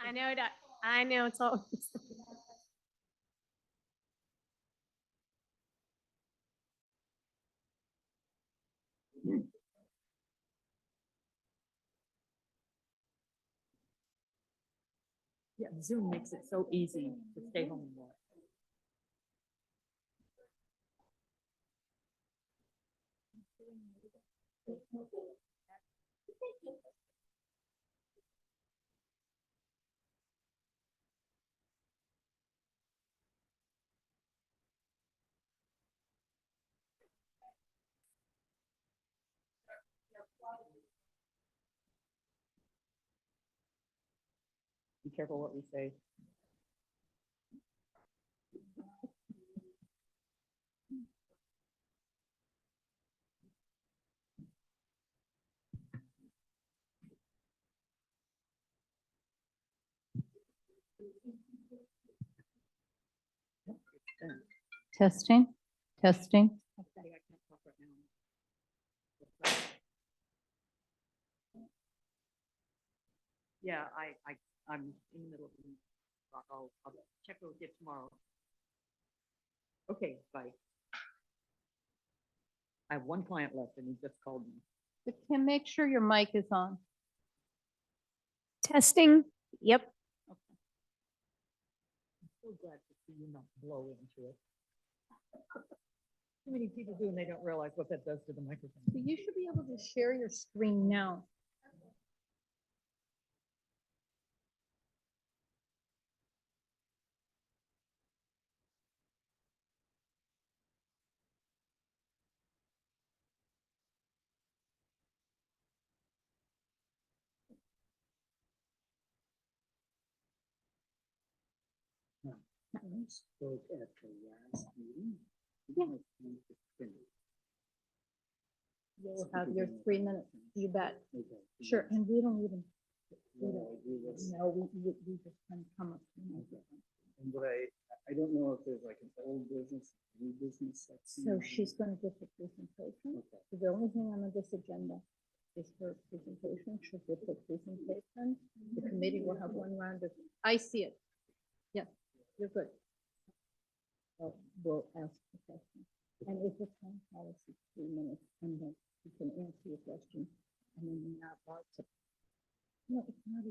I know that, I know it's all. Yeah, Zoom makes it so easy to stay home and work. Be careful what we say. Testing, testing. Yeah, I'm in the middle of the, I'll check with you tomorrow. Okay, bye. I have one client left and he just called me. But Kim, make sure your mic is on. Testing, yep. I'm so glad to see you not blow into it. Too many people do and they don't realize what that does to the microphone. So you should be able to share your screen now. I spoke at the last meeting. You'll have your 3 minutes. You bet. Okay. Sure. And we don't even, Well, I do this. no, we just kind of come up. And what I don't know if there's like an old business, new business section. So she's going to give the presentation. Okay. So the only thing on this agenda is her presentation. She'll give the presentation. The committee will have one round of, I see it. Yes, you're good. We'll ask the question. And if it's on policy, 3 minutes, and then you can answer your question. And then you're not allowed to. No, it's not.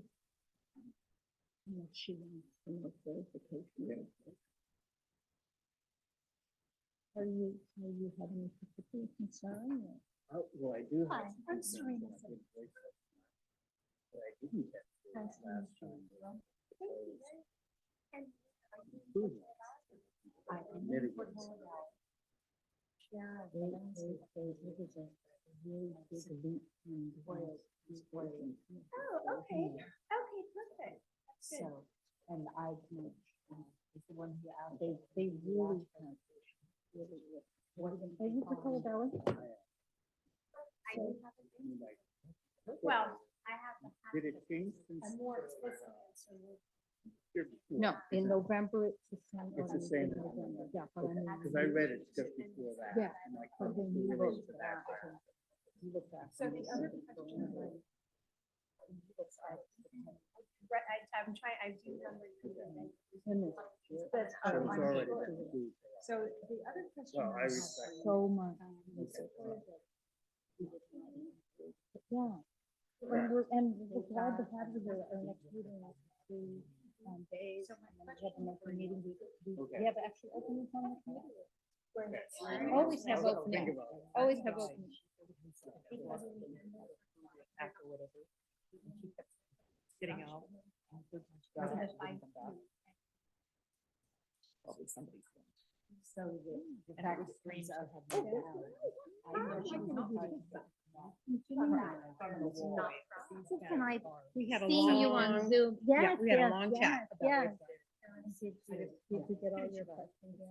Unless she wants to know clarification. Are you having any particular concern? Or? Well, I do. Hi, have I'm some Serena. concerns about it, but I didn't get to Nice to last meet you. time. I Admitted it. Yeah, It was a really big leap in Oh, okay, okay, perfect. So, and I can, is the one who out, they really, really, what are you Pacola Valley? I do have a, well, I have to have Did it change since? a more explicit answer. here before? No, in November, it's the same. It's the same. Yeah, but I mean. Because I read it just before that. Yeah. And I But couldn't then you relate look to to that. that, you look back. So the other question is like, I'm trying, I do remember. And it's- But, So it's already sure. been approved. So the other question. Well, I is, respect. So much. Yeah. And we're glad to have you here. Our next meeting is 2 days. So my And then we have another meeting. Okay. We have actually openings on the committee. Okay. Always have I'll think openings. about it. Always have openings. After whatever. And she kept getting out. and her job didn't come back. Probably somebody's. phone. So the And that was strange to have me down. I know she was not hiding from the wall. Can I We had a see you long, on Zoom? yeah, Yes, we had a yes, long yes, chat about yes. Wildfire. Did you get all your questions in?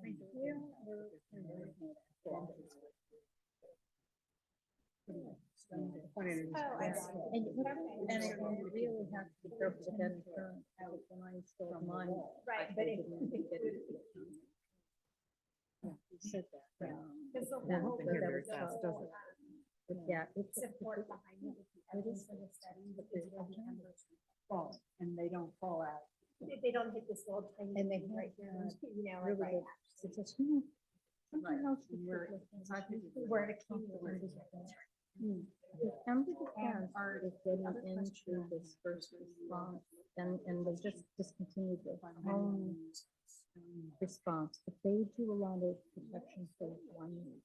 Funny, Oh, I see. And you really have to be careful with that insurance, because when I installed mine. Right, but if you You said that. Because the Yeah, whole they hear that very was fast, so- doesn't it? But yeah, it's. support behind it, the evidence for the study, because we'll be members. Well, and and they don't fall out. If they don't hit this little tiny. And they thing right here, have you know, Really right. good suggestion. Something Right. else we We're- could look into. I think We weren't Ember accumulating. Defense. Ember Defense is getting into this first response, and they just discontinued the home response, but they do a lot of protection for one.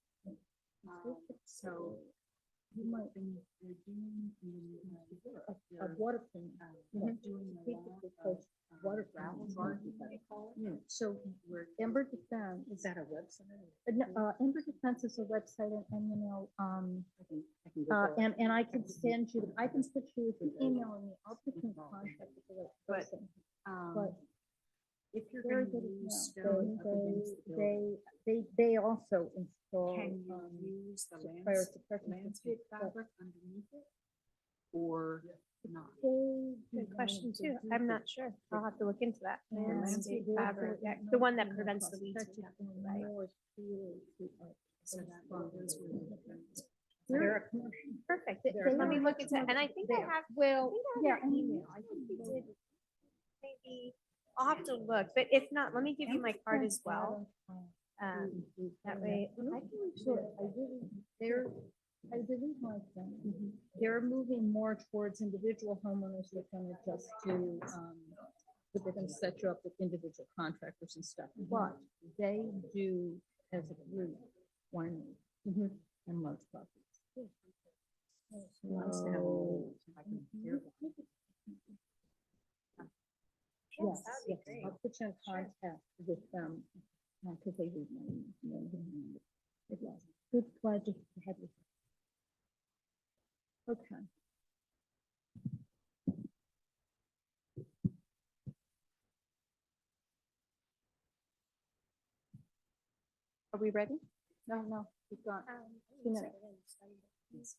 So You might a waterproof, you know, basically coach water garden. So Ember Defense. is that a website? Ember Defense is a website and you know, and I can send you, I can put you, if you email me, I'll put you in contact with the right But, person. Um, But if you're very going to good use account. stone up against the building, They also install, can you use the fire suppression landscape systems, but fabric underneath it? Or not? Good question too. I'm not sure. I'll have to look into that. And Landscape they fabric, also yeah, the one that know prevents how the weeds protected from and happening, right? more tailored to our So that goes with. They're a commercial. Perfect. They're Let me not look into it. And I think I there. have, Well, yeah, yeah, an email. I think we did. Maybe, I'll have to look, but if not, let me give you my card as well. That way, I can So I really like them. They're moving more towards individual homeowners that can adjust to, but they're gonna set you up with individual contractors and stuff. But they do, as a group, winery and large properties. Nice to have So- I can hear that. Yes, that would be yes, great. I'll put you in contact with them, because they read my email. It was good pleasure to have you. Okay. Are we ready? No, we've got 2 minutes. 2 minutes.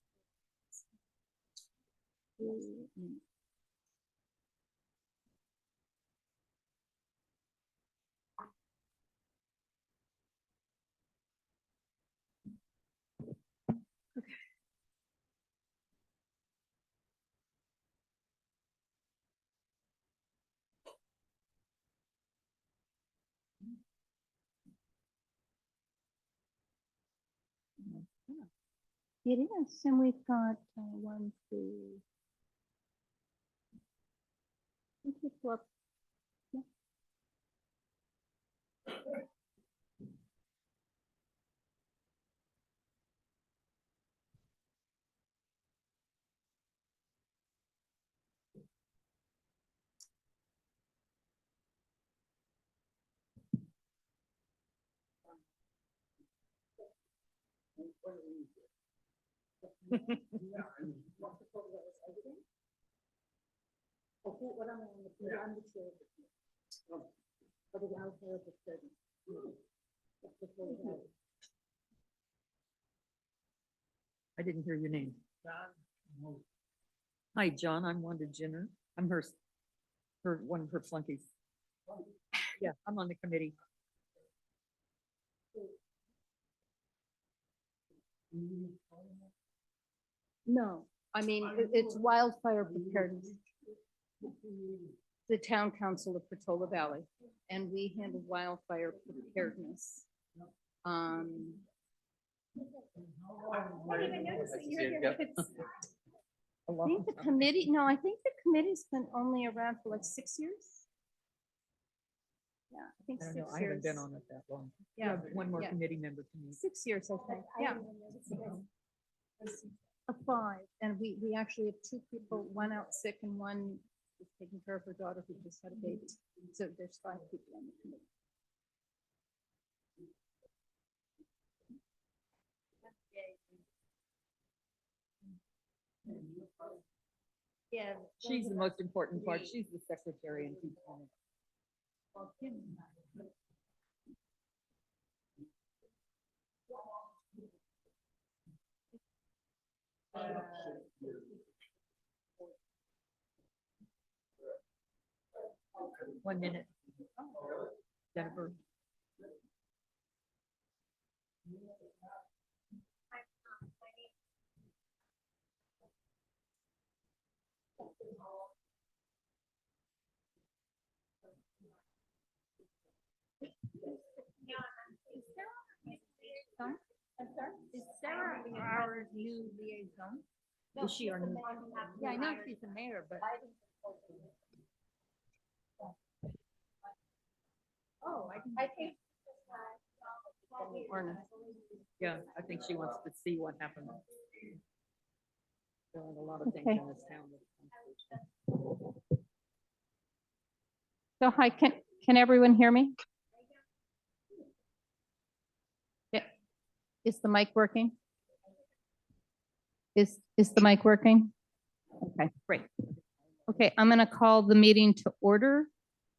It is, and we've got 1, 2. Well, yeah. Okay, what I'm on the chair. Of the Wildfire Preparedness. I didn't hear your name. Hi, John, I'm Wanda Jenner. I'm one of her flunkies. Yeah, I'm on the committee. No, I mean, it's Wildfire Preparedness. The Town Council of Portola Valley, and we handle wildfire preparedness. I didn't even notice that you're here. I think the committee, no, I think the committee's been only around for like 6 years. Yeah, I think I don't 6 know, years. I haven't been on it that long. Yeah, You have one more yeah. committee member to meet. 6 years, I think, yeah. A 5, and we actually have 2 people, one out sick and one is taking care of her daughter who just had a baby. So there's 5 people on the committee. Yeah. She's the most important part. She's the secretary and keeps on it. One minute. Jennifer. Is Sarah our new liaison? Is she our new? Yeah, I know she's the mayor, but. Oh, I think. Yeah, I think she wants to see what happened. There are a lot of things Okay. in this town. So hi, can everyone hear me? Yeah. Is the mic working? Is the mic working? Okay, great. Okay, I'm going to call the meeting to order.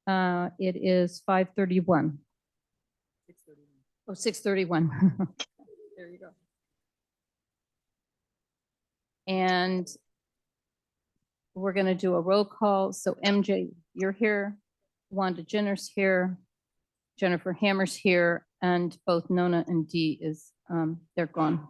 It is 5:31. 6:31. Oh, 6:31. There you go. And we're going to do a roll call. So MJ, you're here. Wanda Jenner's here. Jennifer Hammer's here. And both Nona and Dee is, they're gone.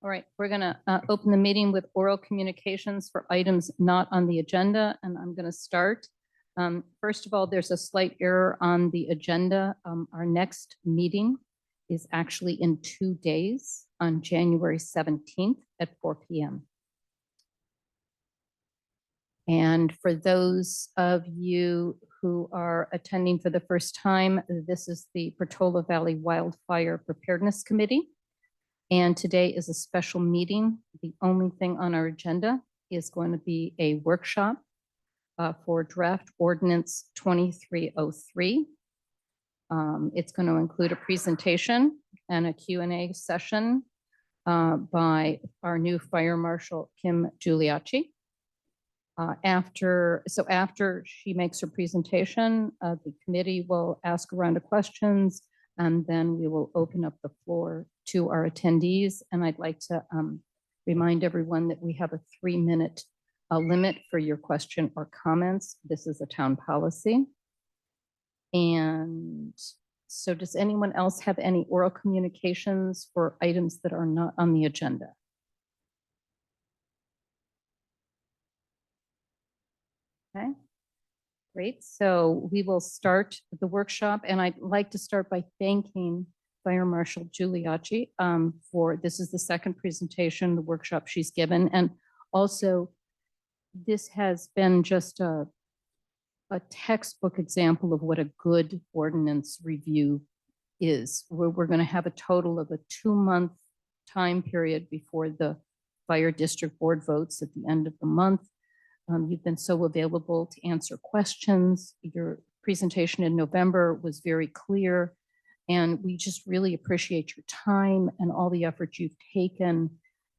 All right, we're going to open the meeting with oral communications for items not on the agenda, and I'm going to start. First of all, there's a slight error on the agenda. Our next meeting is actually in 2 days on January 17th at 4 p.m. And for those of you who are attending for the first time, this is the Portola Valley Wildfire Preparedness Committee. And today is a special meeting. The only thing on our agenda is going to be a workshop for draft ordinance 2303. It's going to include a presentation and a Q&A session by our new Fire Marshal, Kim Giuliacci. After she makes her presentation, the committee will ask a round of questions, and then we will open up the floor to our attendees. And I'd like to remind everyone that we have a 3-minute limit for your question or comments. This is a town policy. And so does anyone else have any oral communications for items that are not on the agenda? Okay. Great. So we will start the workshop, and I'd like to start by thanking Fire Marshal Giuliacci for this is the second presentation, the workshop she's given. And also this has been just a textbook example of what a good ordinance review is. We're going to have a total of a 2-month time period before the fire district board votes at the end of the month. You've been so available to answer questions. Your presentation in November was very clear, and we just really appreciate your time and all the effort you've taken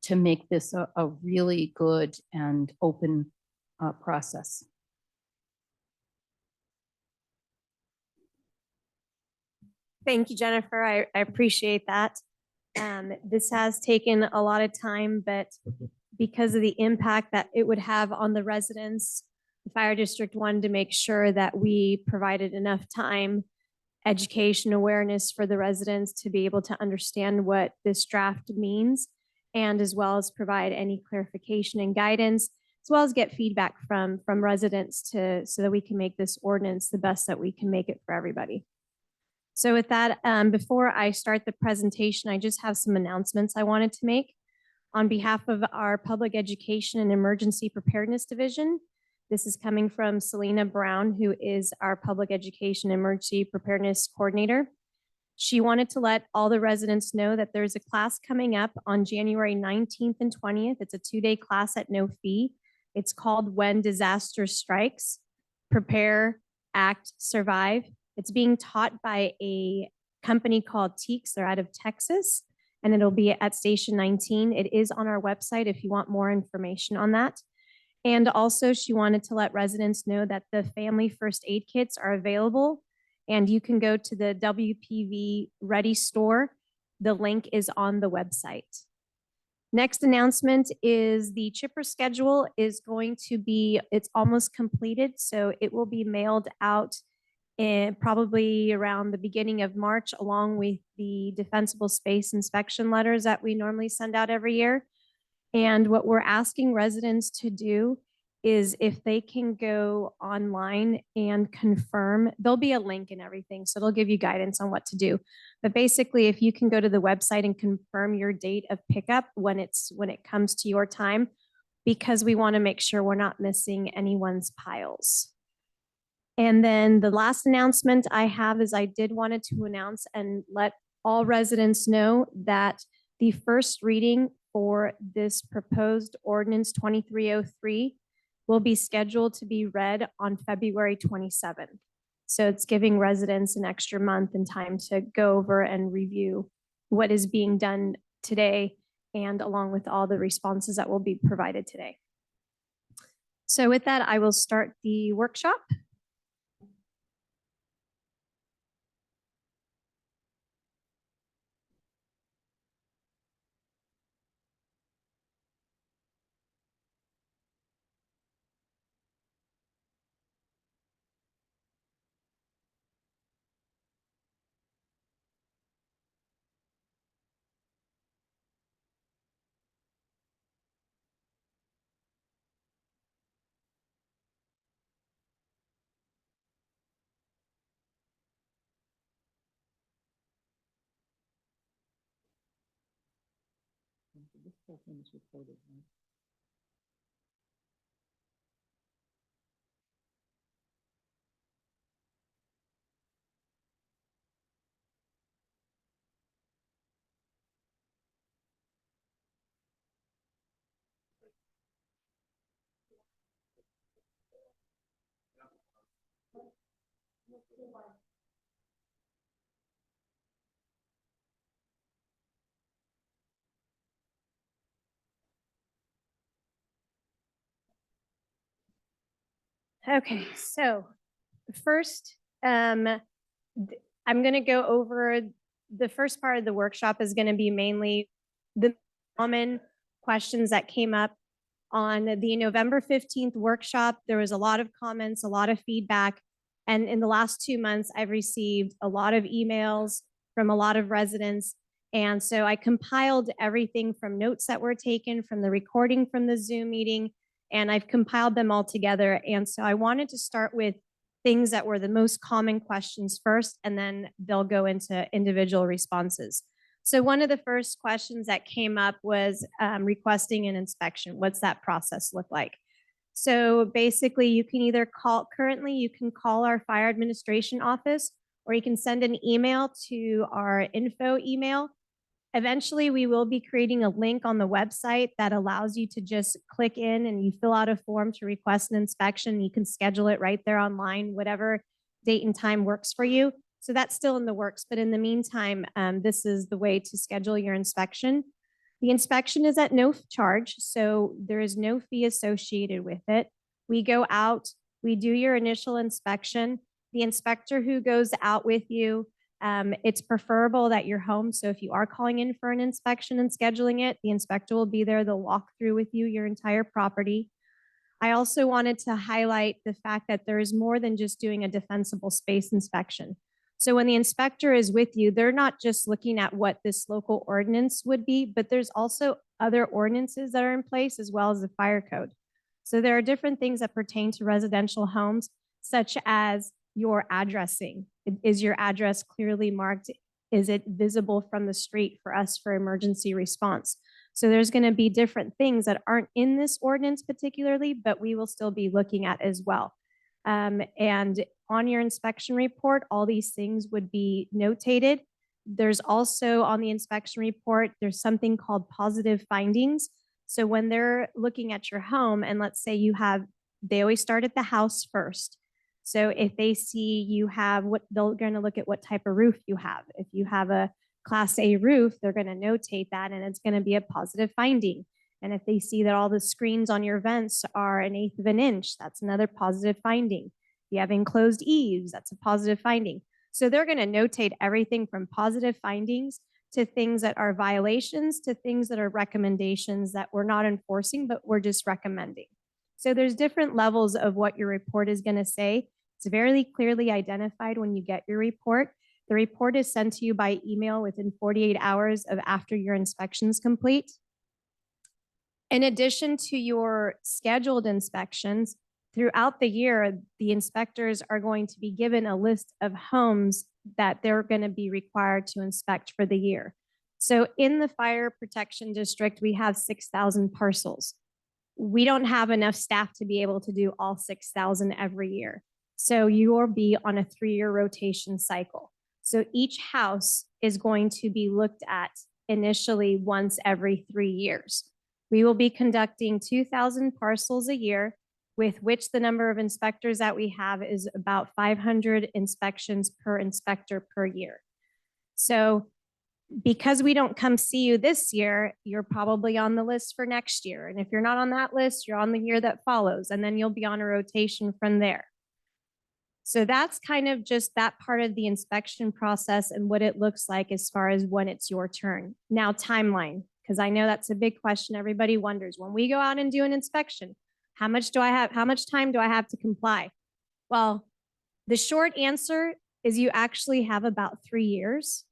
to make this a really good and open process. Thank you, Jennifer. I appreciate that. This has taken a lot of time, but because of the impact that it would have on the residents, the fire district wanted to make sure that we provided enough time, education, awareness for the residents to be able to understand what this draft means, and as well as provide any clarification and guidance, as well as get feedback from residents so that we can make this ordinance the best that we can make it for everybody. So with that, before I start the presentation, I just have some announcements I wanted to make. On behalf of our Public Education and Emergency Preparedness Division, this is coming from Selena Brown, who is our Public Education Emergency Preparedness Coordinator. She wanted to let all the residents know that there's a class coming up on January 19th and 20th. It's a 2-day class at no fee. It's called When Disaster Strikes, Prepare, Act, Survive. It's being taught by a company called Teaks. They're out of Texas, and it'll be at Station 19. It is on our website if you want more information on that. And also she wanted to let residents know that the family first aid kits are available, and you can go to the WPV Ready store. The link is on the website. Next announcement is the chipper schedule is going to be, it's almost completed. So it will be mailed out in probably around the beginning of March, along with the defensible space inspection letters that we normally send out every year. And what we're asking residents to do is if they can go online and confirm, there'll be a link and everything. So it'll give you guidance on what to do. But basically, if you can go to the website and confirm your date of pickup when it comes to your time, because we want to make sure we're not missing anyone's piles. And then the last announcement I have is I did wanted to announce and let all residents know that the first reading for this proposed ordinance 2303 will be scheduled to be read on February 27th. So it's giving residents an extra month and time to go over and review what is being done today, and along with all the responses that will be provided today. So with that, I will start the workshop. This whole thing is recorded, right? Okay, so first, I'm going to go over the first part of the workshop is going to be mainly the common questions that came up on the November 15th workshop. There was a lot of comments, a lot of feedback. And in the last 2 months, I've received a lot of emails from a lot of residents. And so I compiled everything from notes that were taken from the recording from the Zoom meeting, and I've compiled them all together. And so I wanted to start with things that were the most common questions first, and then they'll go into individual responses. So one of the first questions that came up was requesting an inspection. What's that process look like? So basically you can either currently you can call our fire administration office, or you can send an email to our info email. Eventually, we will be creating a link on the website that allows you to just click in and you fill out a form to request an inspection. You can schedule it right there online, whatever date and time works for you. So that's still in the works. But in the meantime, this is the way to schedule your inspection. The inspection is at no charge, so there is no fee associated with it. We go out, we do your initial inspection. The inspector who goes out with you, it's preferable that you're home. So if you are calling in for an inspection and scheduling it, the inspector will be there. They'll walk through with you your entire property. I also wanted to highlight the fact that there is more than just doing a defensible space inspection. So when the inspector is with you, they're not just looking at what this local ordinance would be, but there's also other ordinances that are in place as well as the fire code. So there are different things that pertain to residential homes, such as your addressing. Is your address clearly marked? Is it visible from the street for us for emergency response? So there's going to be different things that aren't in this ordinance particularly, but we will still be looking at as well. And on your inspection report, all these things would be notated. There's also on the inspection report, there's something called positive findings. So when they're looking at your home, and let's say they always start at the house first. So if they see you have they're going to look at what type of roof you have. If you have a Class A roof, they're going to notate that, and it's going to be a positive finding. And if they see that all the screens on your vents are 1/8 of an inch, that's another positive finding. If you have enclosed eaves, that's a positive finding. So they're going to notate everything from positive findings to things that are violations to things that are recommendations that we're not enforcing, but we're just recommending. So there's different levels of what your report is going to say. It's very clearly identified when you get your report. The report is sent to you by email within 48 hours of after your inspection is complete. In addition to your scheduled inspections, throughout the year, the inspectors are going to be given a list of homes that they're going to be required to inspect for the year. So in the fire protection district, we have 6,000 parcels. We don't have enough staff to be able to do all 6,000 every year. So you will be on a 3-year rotation cycle. So each house is going to be looked at initially once every 3 years. We will be conducting 2,000 parcels a year, with which the number of inspectors that we have is about 500 inspections per inspector per year. So because we don't come see you this year, you're probably on the list for next year. And if you're not on that list, you're on the year that follows, and then you'll be on a rotation from there. So that's kind of just that part of the inspection process and what it looks like as far as when it's your turn. Now, timeline, because I know that's a big question. Everybody wonders, when we go out and do an inspection, how much time do I have to comply? Well, the short answer is you actually have about 3 years,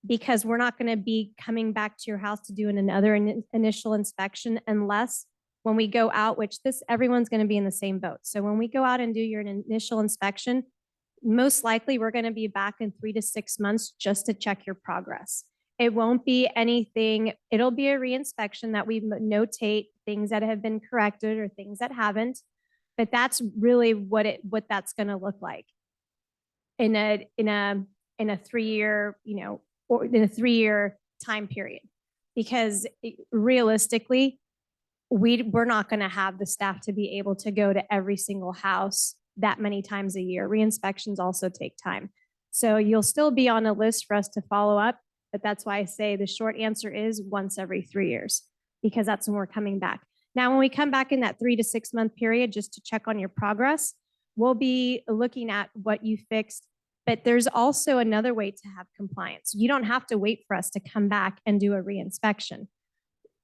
because we're not going to be coming back to your house to do another initial inspection unless when we go out, which everyone's going to be in the same boat. So when we go out and do your initial inspection, most likely we're going to be back in 3 to 6 months just to check your progress. It won't be anything. It'll be a reinspection that we notate things that have been corrected or things that haven't, but that's really what that's going to look like in a 3-year, or in a 3-year time period, because realistically, we're not going to have the staff to be able to go to every single house that many times a year. Re-inspections also take time. So you'll still be on a list for us to follow up, but that's why I say the short answer is once every 3 years, because that's when we're coming back. Now, when we come back in that 3 to 6 month period, just to check on your progress, we'll be looking at what you fixed. But there's also another way to have compliance. You don't have to wait for us to come back and do a re-inspection.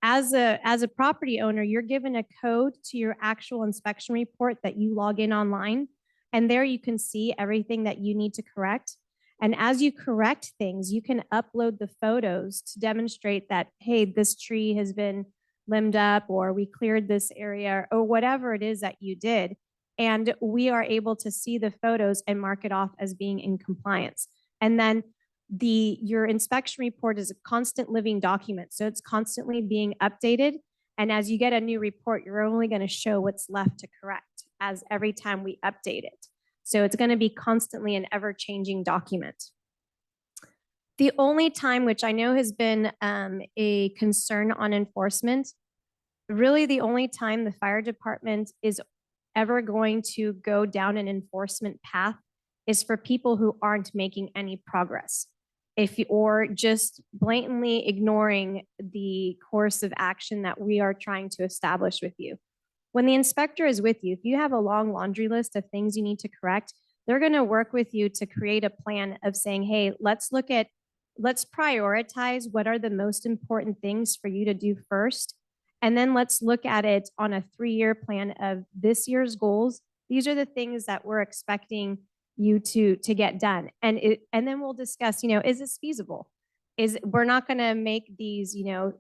As a property owner, you're given a code to your actual inspection report that you log in online, and there you can see everything that you need to correct. And as you correct things, you can upload the photos to demonstrate that, hey, this tree has been limbed up, or we cleared this area, or whatever it is that you did. And we are able to see the photos and mark it off as being in compliance. And then your inspection report is a constant living document. So it's constantly being updated. And as you get a new report, you're only going to show what's left to correct as every time we update it. So it's going to be constantly an ever-changing document. The only time, which I know has been a concern on enforcement, really the only time the fire department is ever going to go down an enforcement path is for people who aren't making any progress, or just blatantly ignoring the course of action that we are trying to establish with you. When the inspector is with you, if you have a long laundry list of things you need to correct, they're going to work with you to create a plan of saying, hey, let's prioritize what are the most important things for you to do first. And then let's look at it on a 3-year plan of this year's goals. These are the things that we're expecting you to get done. And then we'll discuss, is this feasible? We're not going to make these,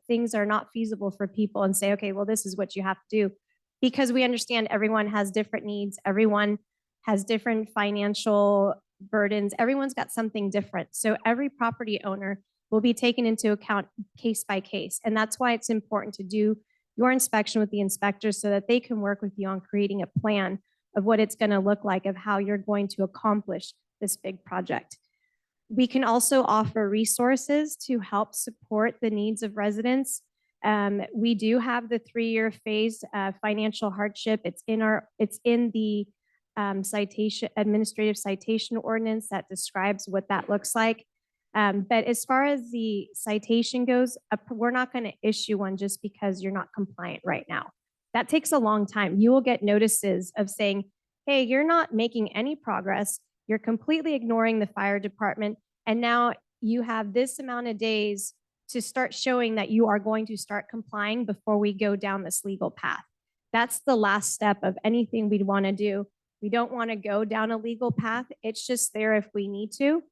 things are not feasible for people and say, okay, well, this is what you have to do, because we understand everyone has different needs. Everyone has different financial burdens. Everyone's got something different. So every property owner will be taken into account case by case. And that's why it's important to do your inspection with the inspectors so that they can work with you on creating a plan of what it's going to look like, of how you're going to accomplish this big project. We can also offer resources to help support the needs of residents. We do have the 3-year phase financial hardship. It's in the administrative citation ordinance that describes what that looks like. But as far as the citation goes, we're not going to issue one just because you're not compliant right now. That takes a long time. You will get notices of saying, hey, you're not making any progress. You're completely ignoring the fire department. And now you have this amount of days to start showing that you are going to start complying before we go down this legal path. That's the last step of anything we'd want to do. We don't want to go down a legal path. It's just there if we need to,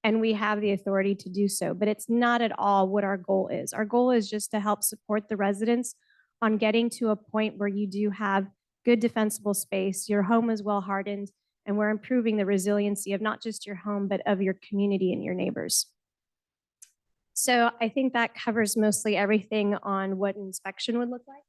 and we have the authority to do so. But it's not at all what our goal is. Our goal is just to help support the residents on getting to a point where you do have good defensible space, your home is well hardened, and we're improving the resiliency of not just your home, but of your community and your neighbors. So I think that covers mostly everything on what an inspection would look like.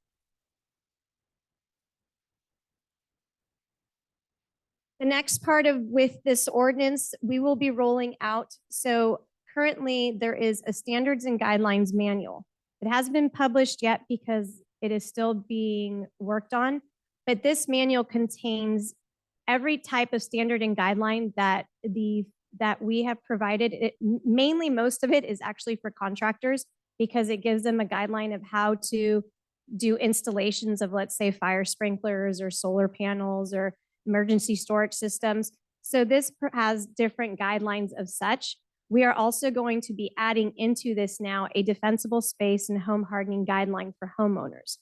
The next part of with this ordinance, we will be rolling out. So currently there is a standards and guidelines manual. It hasn't been published yet because it is still being worked on, but this manual contains every type of standard and guideline that we have provided. Mainly most of it is actually for contractors because it gives them a guideline of how to do installations of, let's say, fire sprinklers or solar panels or emergency storage systems. So this has different guidelines of such. We are also going to be adding into this now a defensible space and home hardening guideline for homeowners,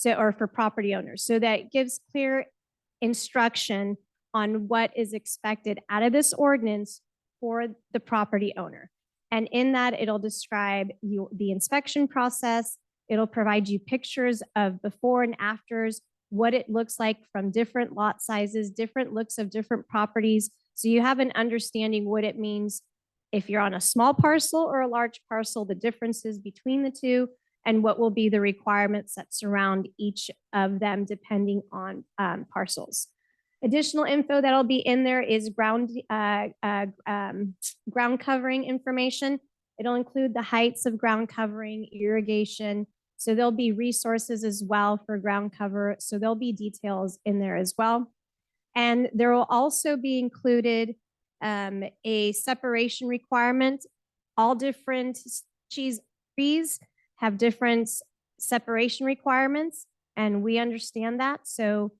or for property owners. So that gives clear instruction on what is expected out of this ordinance for the property owner. And in that, it'll describe the inspection process. It'll provide you pictures of before and afters, what it looks like from different lot sizes, different looks of different properties. So you have an understanding what it means if you're on a small parcel or a large parcel, the differences between the two, and what will be the requirements that surround each of them depending on parcels. Additional info that'll be in there is ground covering information. It'll include the heights of ground covering, irrigation. So there'll be resources as well for ground cover. So there'll be details in there as well. And there will also be included a separation requirement. All different trees have different separation requirements, and we understand that. So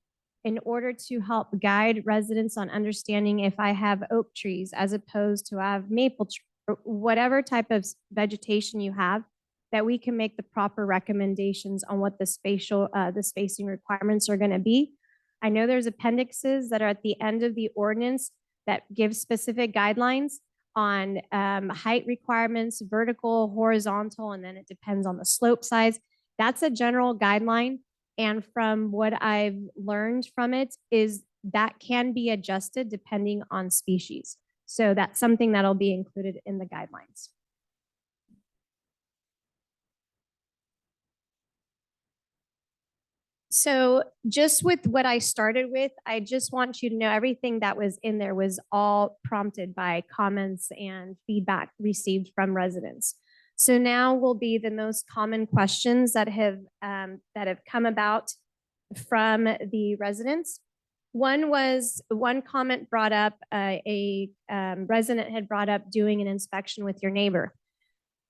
in order to help guide residents on understanding if I have oak trees as opposed to I have maple trees, or whatever type of vegetation you have, that we can make the proper recommendations on what the spacing requirements are going to be. I know there's appendixes that are at the end of the ordinance that give specific guidelines on height requirements, vertical, horizontal, and then it depends on the slope size. That's a general guideline. And from what I've learned from it is that can be adjusted depending on species. So that's something that'll be included in the guidelines. So just with what I started with, I just want you to know everything that was in there was all prompted by comments and feedback received from residents. So now will be the most common questions that have come about from the residents. One comment brought up, a resident had brought up doing an inspection with your neighbor.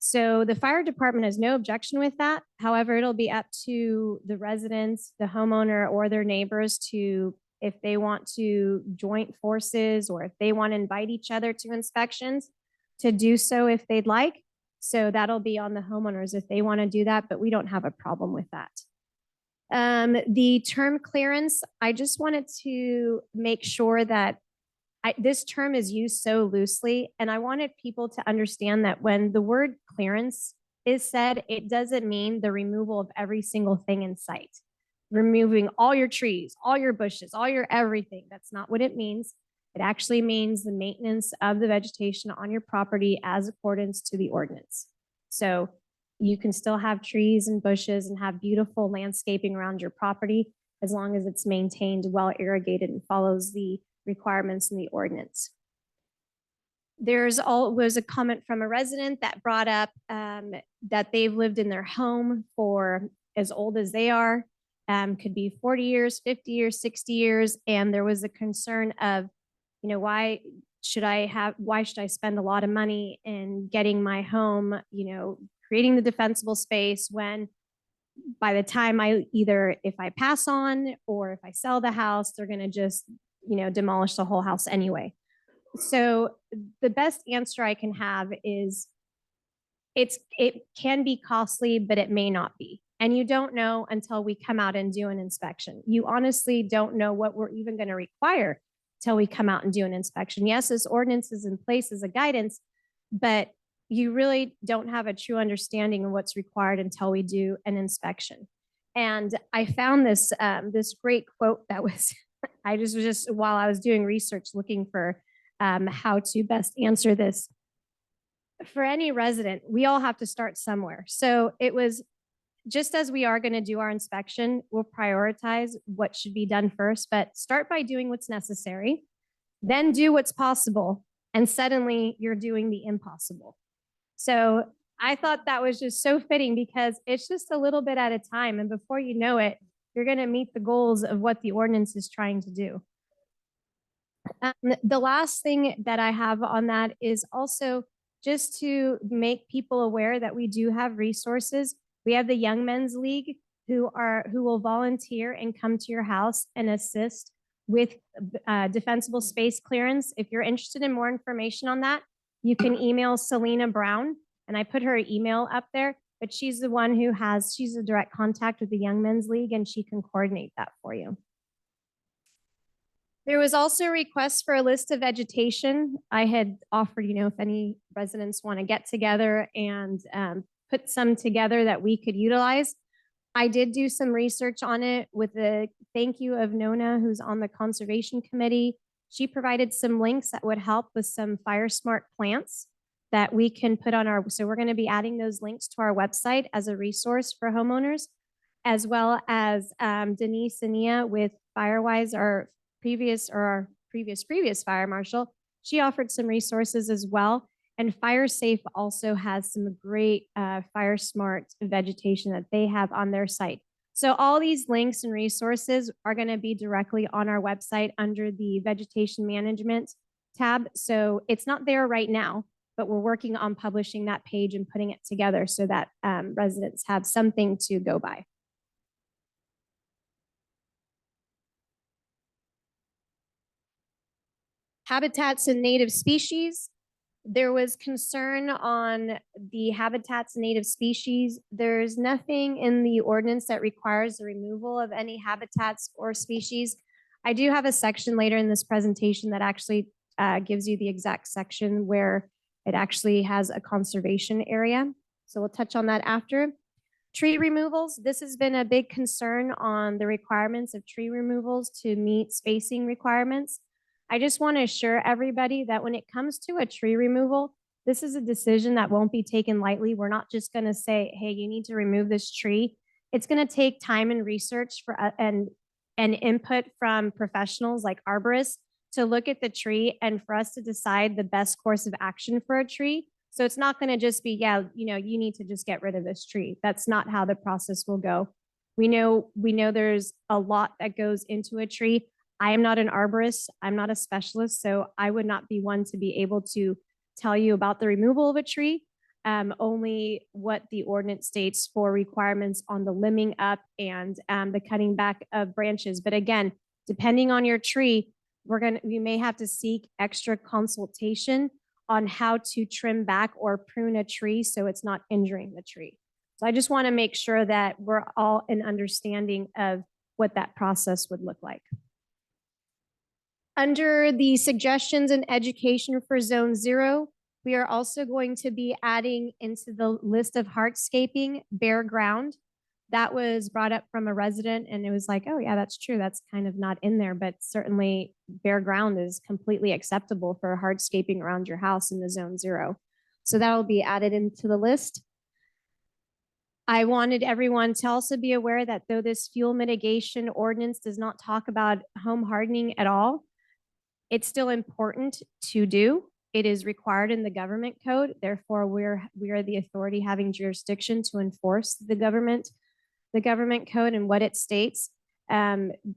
So the fire department has no objection with that. However, it'll be up to the residents, the homeowner, or their neighbors to, if they want to join forces or if they want to invite each other to inspections, to do so if they'd like. So that'll be on the homeowners if they want to do that, but we don't have a problem with that. The term clearance, I just wanted to make sure that this term is used so loosely, and I wanted people to understand that when the word clearance is said, it doesn't mean the removal of every single thing in sight. Removing all your trees, all your bushes, all your everything. That's not what it means. It actually means the maintenance of the vegetation on your property as accordance to the ordinance. So you can still have trees and bushes and have beautiful landscaping around your property as long as it's maintained, well irrigated, and follows the requirements in the ordinance. Was a comment from a resident that brought up that they've lived in their home for as old as they are, could be 40 years, 50 years, 60 years. And there was a concern of, you know, why should I spend a lot of money in getting my home, you know, creating the defensible space when by the time if I pass on or if I sell the house, they're going to just, you know, demolish the whole house anyway. So the best answer I can have is it can be costly, but it may not be. And you don't know until we come out and do an inspection. You honestly don't know what we're even going to require till we come out and do an inspection. Yes, this ordinance is in place as a guidance, but you really don't have a true understanding of what's required until we do an inspection. And I found this, this great quote that was, I just was just, while I was doing research, looking for how to best answer this. For any resident, we all have to start somewhere. So it was, just as we are going to do our inspection, we'll prioritize what should be done first, but start by doing what's necessary, then do what's possible, and suddenly you're doing the impossible. So I thought that was just so fitting because it's just a little bit at a time. And before you know it, you're going to meet the goals of what the ordinance is trying to do. The last thing that I have on that is also just to make people aware that we do have resources. We have the Young Men's League who will volunteer and come to your house and assist with defensible space clearance. If you're interested in more information on that, you can email Selena Brown, and I put her email up there, but she's the one who she's a direct contact with the Young Men's League, and she can coordinate that for you. There was also a request for a list of vegetation. I had offered, if any residents want to get together and put some together that we could utilize. I did do some research on it with the thank you of Nona, who's on the Conservation Committee. She provided some links that would help with some fire smart plants that we can put on so we're going to be adding those links to our website as a resource for homeowners, as well as Denise Ania with Firewise, our previous fire marshal. She offered some resources as well. And FireSafe also has some great fire smart vegetation that they have on their site. So all these links and resources are going to be directly on our website under the vegetation management tab. So it's not there right now, but we're working on publishing that page and putting it together so that residents have something to go by. Habitats and native species. There was concern on the habitats and native species. There's nothing in the ordinance that requires the removal of any habitats or species. I do have a section later in this presentation that actually gives you the exact section where it actually has a conservation area. So we'll touch on that after. Tree removals. This has been a big concern on the requirements of tree removals to meet spacing requirements. I just want to assure everybody that when it comes to a tree removal, this is a decision that won't be taken lightly. We're not just going to say, hey, you need to remove this tree. It's going to take time and research and input from professionals like arborists to look at the tree and for us to decide the best course of action for a tree. So it's not going to just be, you need to just get rid of this tree. That's not how the process will go. We know there's a lot that goes into a tree. I am not an arborist. I'm not a specialist, so I would not be one to be able to tell you about the removal of a tree, only what the ordinance states for requirements on the limbing up and the cutting back of branches. But again, depending on your tree, we may have to seek extra consultation on how to trim back or prune a tree so it's not injuring the tree. So I just want to make sure that we're all in understanding of what that process would look like. Under the suggestions and education for Zone 0, we are also going to be adding into the list of hardscaping bare ground. That was brought up from a resident and it was like, oh yeah, that's true. That's kind of not in there, but certainly bare ground is completely acceptable for hardscaping around your house in the Zone 0. So that will be added into the list. I wanted everyone to also be aware that though this fuel mitigation ordinance does not talk about home hardening at all, it's still important to do. It is required in the government code. Therefore, we are the authority having jurisdiction to enforce the government code and what it states.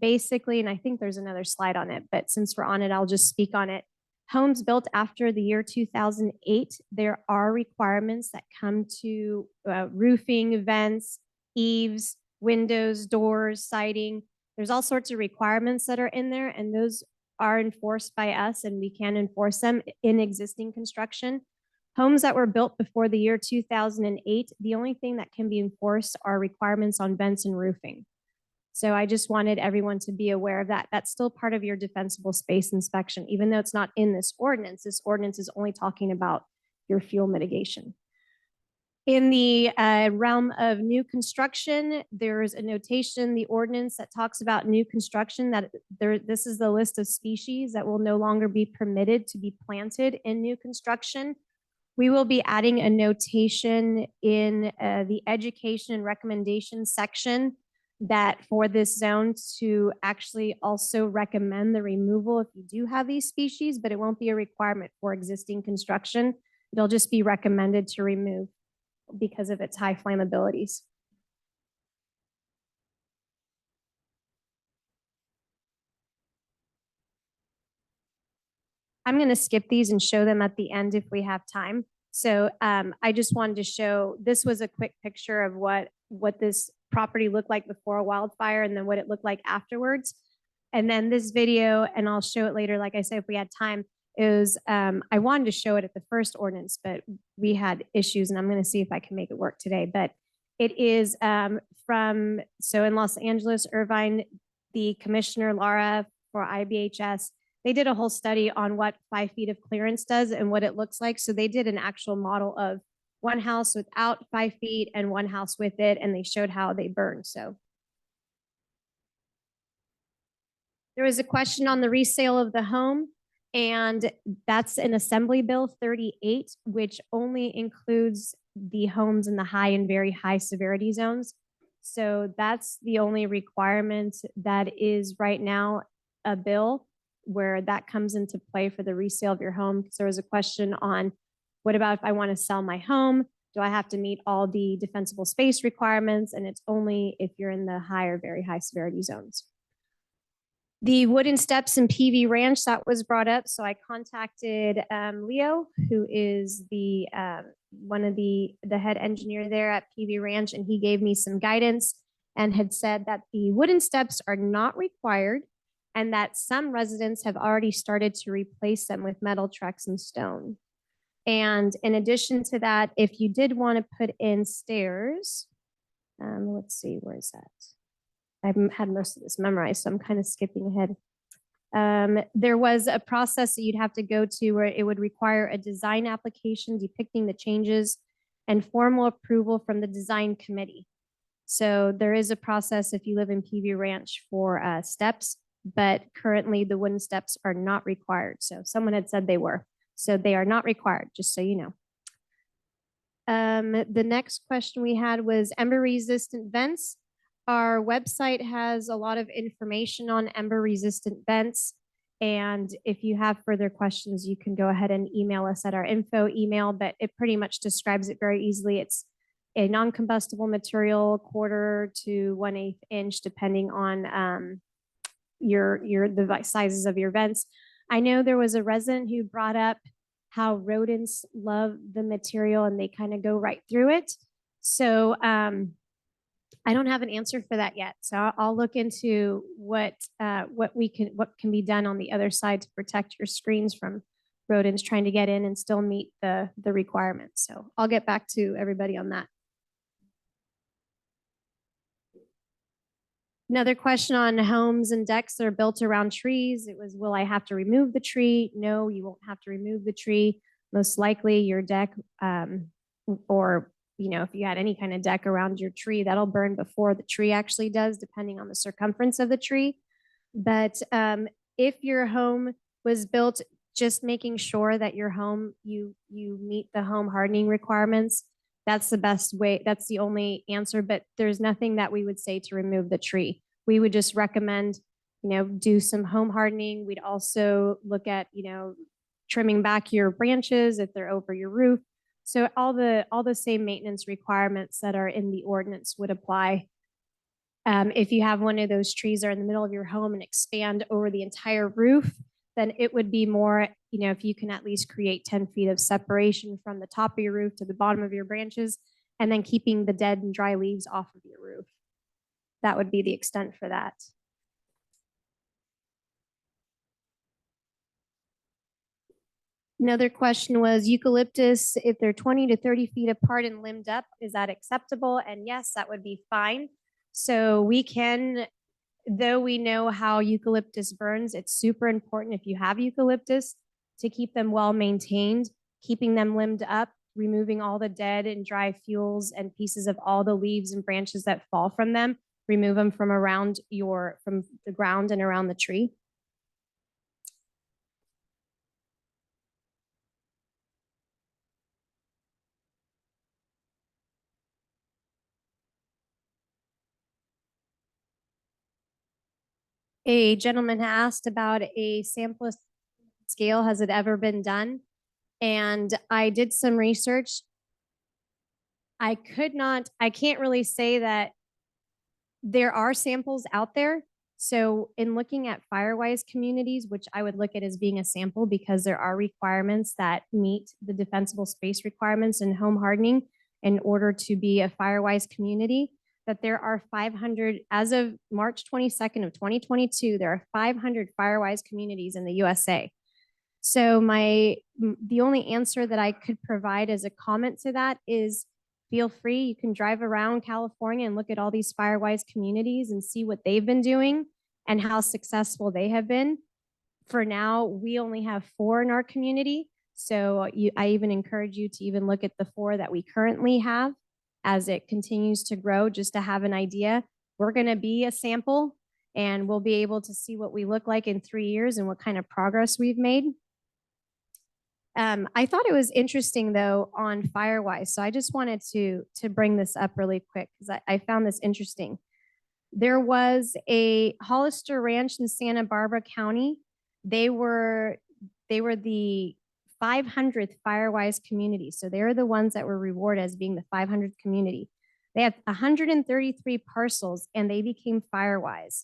Basically, and I think there's another slide on it, but since we're on it, I'll just speak on it. Homes built after the year 2008, there are requirements that come to roofing, vents, eaves, windows, doors, siding. There's all sorts of requirements that are in there, and those are enforced by us and we can enforce them in existing construction. Homes that were built before the year 2008, the only thing that can be enforced are requirements on vents and roofing. So I just wanted everyone to be aware of that. That's still part of your defensible space inspection, even though it's not in this ordinance. This ordinance is only talking about your fuel mitigation. In the realm of new construction, there's a notation in the ordinance that talks about new construction that this is the list of species that will no longer be permitted to be planted in new construction. We will be adding a notation in the education and recommendation section that for this zone to actually also recommend the removal if you do have these species, but it won't be a requirement for existing construction. It'll just be recommended to remove because of its high flammabilities. I'm going to skip these and show them at the end if we have time. So I just wanted to show, this was a quick picture of what this property looked like before a wildfire and then what it looked like afterwards. And then this video, and I'll show it later, like I said, if we had time, is I wanted to show it at the first ordinance, but we had issues and I'm going to see if I can make it work today. But it is so in Los Angeles, Irvine, the commissioner, Laura, for IBHS, they did a whole study on what 5 feet of clearance does and what it looks like. So they did an actual model of one house without 5 feet and one house with it, and they showed how they burn. So there was a question on the resale of the home, and that's in Assembly Bill 38, which only includes the homes in the high and very high severity zones. So that's the only requirement that is right now a bill where that comes into play for the resale of your home. Because there was a question on what about if I want to sell my home? Do I have to meet all the defensible space requirements? And it's only if you're in the high or very high severity zones. The wooden steps in PV Ranch, that was brought up. So I contacted Leo, who is the one of the head engineer there at PV Ranch, and he gave me some guidance and had said that the wooden steps are not required and that some residents have already started to replace them with metal trucks and stone. And in addition to that, if you did want to put in stairs, let's see, where is that? I've had most of this memorized, so I'm kind of skipping ahead. There was a process that you'd have to go to where it would require a design application depicting the changes and formal approval from the design committee. So there is a process if you live in PV Ranch for steps, but currently the wooden steps are not required. So someone had said they were. So they are not required, just so you know. The next question we had was ember resistant vents. Our website has a lot of information on ember resistant vents. And if you have further questions, you can go ahead and email us at our info email, but it pretty much describes it very easily. It's a non-combustible material, 1/4 to 1/8 inch, depending on the sizes of your vents. I know there was a resident who brought up how rodents love the material and they kind of go right through it. So I don't have an answer for that yet. So I'll look into what can be done on the other side to protect your screens from rodents trying to get in and still meet the requirements. So I'll get back to everybody on that. Another question on homes and decks that are built around trees. It was, will I have to remove the tree? No, you won't have to remove the tree. Most likely your deck, or if you had any kind of deck around your tree, that'll burn before the tree actually does, depending on the circumference of the tree. But if your home was built, just making sure that your home, you meet the home hardening requirements. That's the best way. That's the only answer, but there's nothing that we would say to remove the tree. We would just recommend, do some home hardening. We'd also look at, trimming back your branches if they're over your roof. So all the same maintenance requirements that are in the ordinance would apply. If you have one of those trees that are in the middle of your home and expand over the entire roof, then it would be more, if you can at least create 10 feet of separation from the top of your roof to the bottom of your branches, and then keeping the dead and dry leaves off of your roof. That would be the extent for that. Another question was eucalyptus, if they're 20 to 30 feet apart and limbed up, is that acceptable? And yes, that would be fine. So we can, though we know how eucalyptus burns, it's super important if you have eucalyptus to keep them well maintained, keeping them limbed up. removing all the dead and dry fuels and pieces of all the leaves and branches that fall from them. Remove them from from the ground and around the tree. A gentleman asked about a sample scale. Has it ever been done? And I did some research. I can't really say that there are samples out there. So in looking at Firewise communities, which I would look at as being a sample because there are requirements that meet the defensible space requirements and home hardening in order to be a Firewise community, that there are 500, as of March 22nd of 2022, there are 500 Firewise communities in the USA. So the only answer that I could provide as a comment to that is feel free. You can drive around California and look at all these Firewise communities and see what they've been doing and how successful they have been. For now, we only have 4 in our community. So I even encourage you to even look at the 4 that we currently have as it continues to grow, just to have an idea. We're going to be a sample and we'll be able to see what we look like in 3 years and what kind of progress we've made. I thought it was interesting though on Firewise. So I just wanted to bring this up really quick because I found this interesting. There was a Hollister Ranch in Santa Barbara County. They were the 500th Firewise community. So they're the ones that were rewarded as being the 500th community. They had 133 parcels and they became Firewise.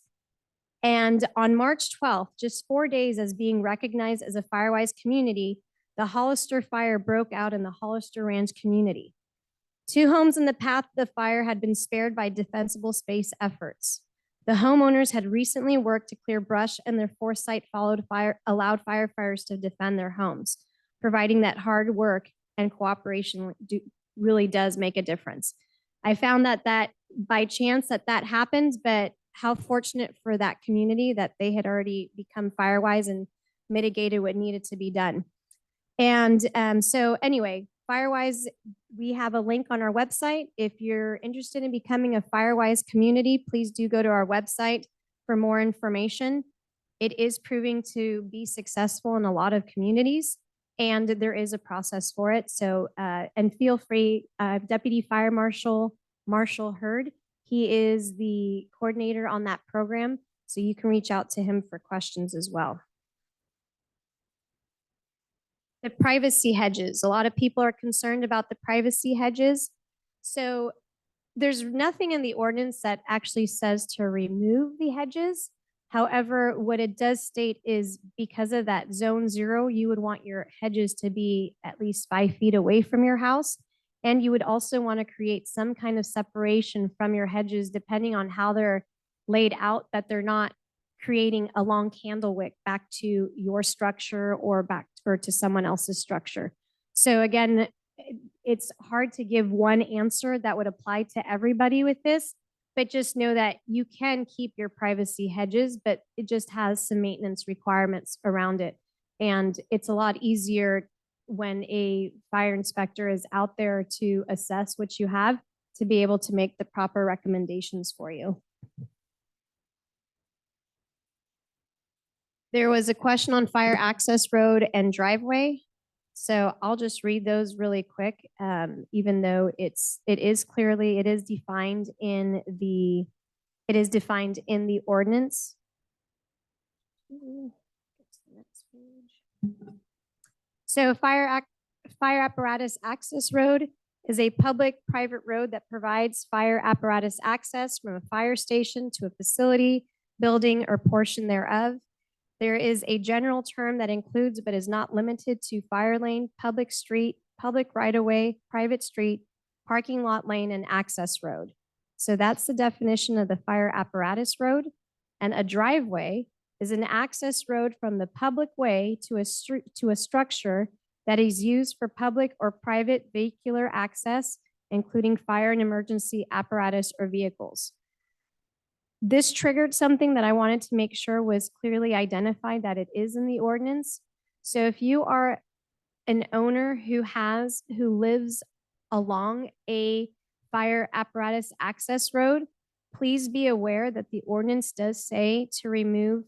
And on March 12th, just 4 days as being recognized as a Firewise community, the Hollister fire broke out in the Hollister Ranch community. 2 homes in the path of the fire had been spared by defensible space efforts. The homeowners had recently worked to clear brush and their foresight allowed firefighters to defend their homes, providing that hard work and cooperation really does make a difference. I found that by chance that happened, but how fortunate for that community that they had already become Firewise and mitigated what needed to be done. And so anyway, Firewise, we have a link on our website. If you're interested in becoming a Firewise community, please do go to our website for more information. It is proving to be successful in a lot of communities, and there is a process for it. So, and feel free, Deputy Fire Marshal Hurd, he is the coordinator on that program, so you can reach out to him for questions as well. The privacy hedges. A lot of people are concerned about the privacy hedges. So there's nothing in the ordinance that actually says to remove the hedges. However, what it does state is because of that zone 0, you would want your hedges to be at least 5 feet away from your house. And you would also want to create some kind of separation from your hedges, depending on how they're laid out, that they're not creating a long candle wick back to your structure or to someone else's structure. So again, it's hard to give one answer that would apply to everybody with this, but just know that you can keep your privacy hedges, but it just has some maintenance requirements around it. And it's a lot easier when a fire inspector is out there to assess what you have to be able to make the proper recommendations for you. There was a question on fire access road and driveway. So I'll just read those really quick, even though it is defined in the ordinance. So fire apparatus access road is a public-private road that provides fire apparatus access from a fire station to a facility, building, or portion thereof. There is a general term that includes but is not limited to fire lane, public street, public right-of-way, private street, parking lot lane, and access road. So that's the definition of the fire apparatus road. And a driveway is an access road from the public way to a structure that is used for public or private vehicular access, including fire and emergency apparatus or vehicles. This triggered something that I wanted to make sure was clearly identified that it is in the ordinance. So if you are an owner who lives along a fire apparatus access road, please be aware that the ordinance does say to remove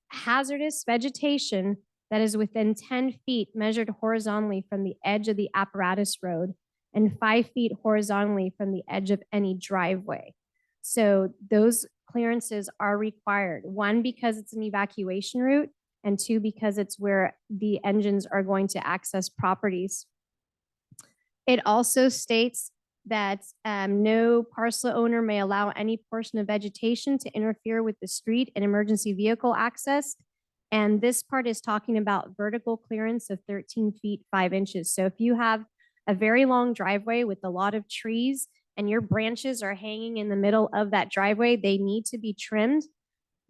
hazardous vegetation that is within 10 feet measured horizontally from the edge of the apparatus road and 5 feet horizontally from the edge of any driveway. So those clearances are required. One, because it's an evacuation route, and two, because it's where the engines are going to access properties. It also states that no parcel owner may allow any portion of vegetation to interfere with the street and emergency vehicle access. And this part is talking about vertical clearance of 13 feet, 5 inches. So if you have a very long driveway with a lot of trees and your branches are hanging in the middle of that driveway, they need to be trimmed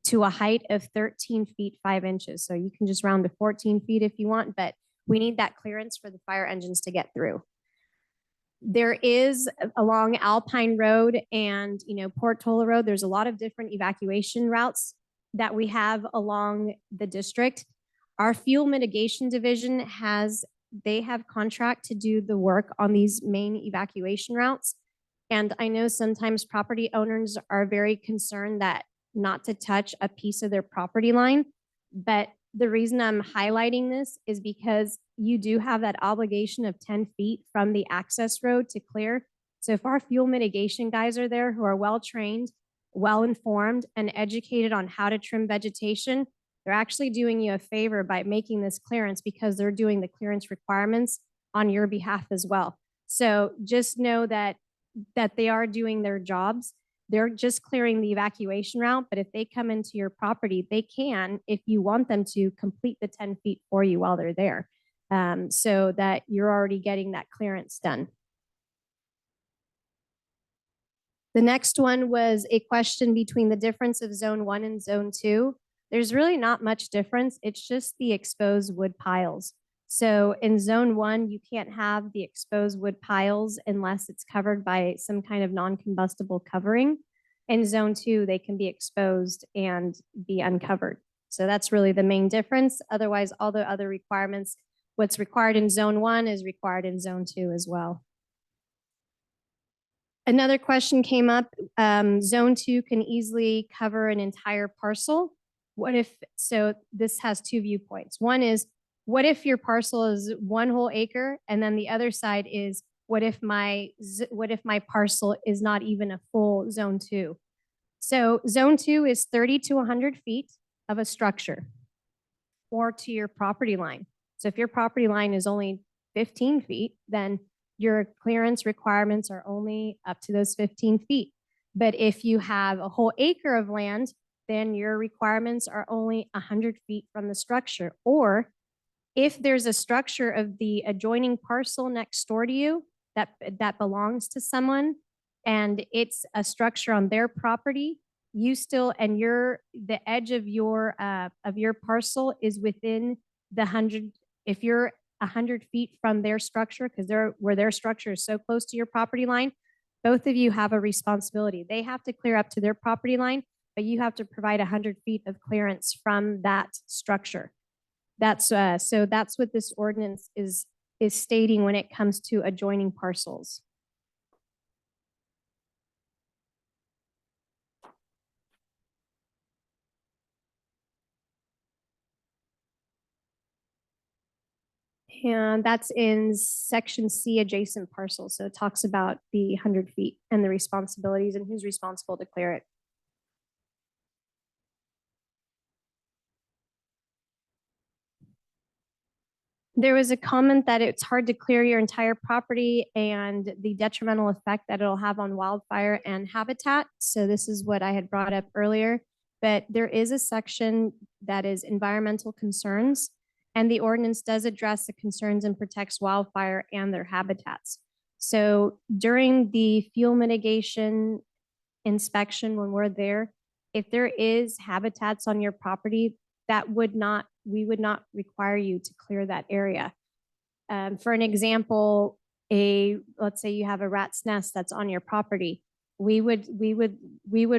to a height of 13 feet, 5 inches. So you can just round to 14 feet if you want, but we need that clearance for the fire engines to get through. There is along Alpine Road and, Portola Road, there's a lot of different evacuation routes that we have along the district. Our fuel mitigation division they have contract to do the work on these main evacuation routes. And I know sometimes property owners are very concerned that not to touch a piece of their property line. But the reason I'm highlighting this is because you do have that obligation of 10 feet from the access road to clear. So if our fuel mitigation guys are there who are well-trained, well-informed, and educated on how to trim vegetation, they're actually doing you a favor by making this clearance because they're doing the clearance requirements on your behalf as well. So just know that they are doing their jobs. They're just clearing the evacuation route, but if they come into your property, they can, if you want them to, complete the 10 feet for you while they're there, so that you're already getting that clearance done. The next one was a question between the difference of zone 1 and zone 2. There's really not much difference. It's just the exposed wood piles. So in zone 1, you can't have the exposed wood piles unless it's covered by some kind of non-combustible covering. In zone 2, they can be exposed and be uncovered. So that's really the main difference. Otherwise, all the other requirements, what's required in zone 1 is required in zone 2 as well. Another question came up. Zone 2 can easily cover an entire parcel. So this has two viewpoints. One is, what if your parcel is 1 whole acre? And then the other side is, what if my parcel is not even a full zone 2? So zone 2 is 30 to 100 feet of a structure or to your property line. So if your property line is only 15 feet, then your clearance requirements are only up to those 15 feet. But if you have a whole acre of land, then your requirements are only 100 feet from the structure. Or if there's a structure of the adjoining parcel next door to you that belongs to someone, and it's a structure on their property, you still, and the edge of your parcel is within the 100. If you're 100 feet from their structure, because where their structure is so close to your property line, both of you have a responsibility. They have to clear up to their property line, but you have to provide 100 feet of clearance from that structure. So that's what this ordinance is stating when it comes to adjoining parcels. And that's in section C, adjacent parcels. So it talks about the 100 feet and the responsibilities and who's responsible to clear it. There was a comment that it's hard to clear your entire property and the detrimental effect that it'll have on wildfire and habitat. So this is what I had brought up earlier, but there is a section that is environmental concerns, and the ordinance does address the concerns and protects wildfire and their habitats. So during the fuel mitigation inspection, when we're there, if there is habitats on your property, we would not require you to clear that area. For an example, let's say you have a rat's nest that's on your property. We would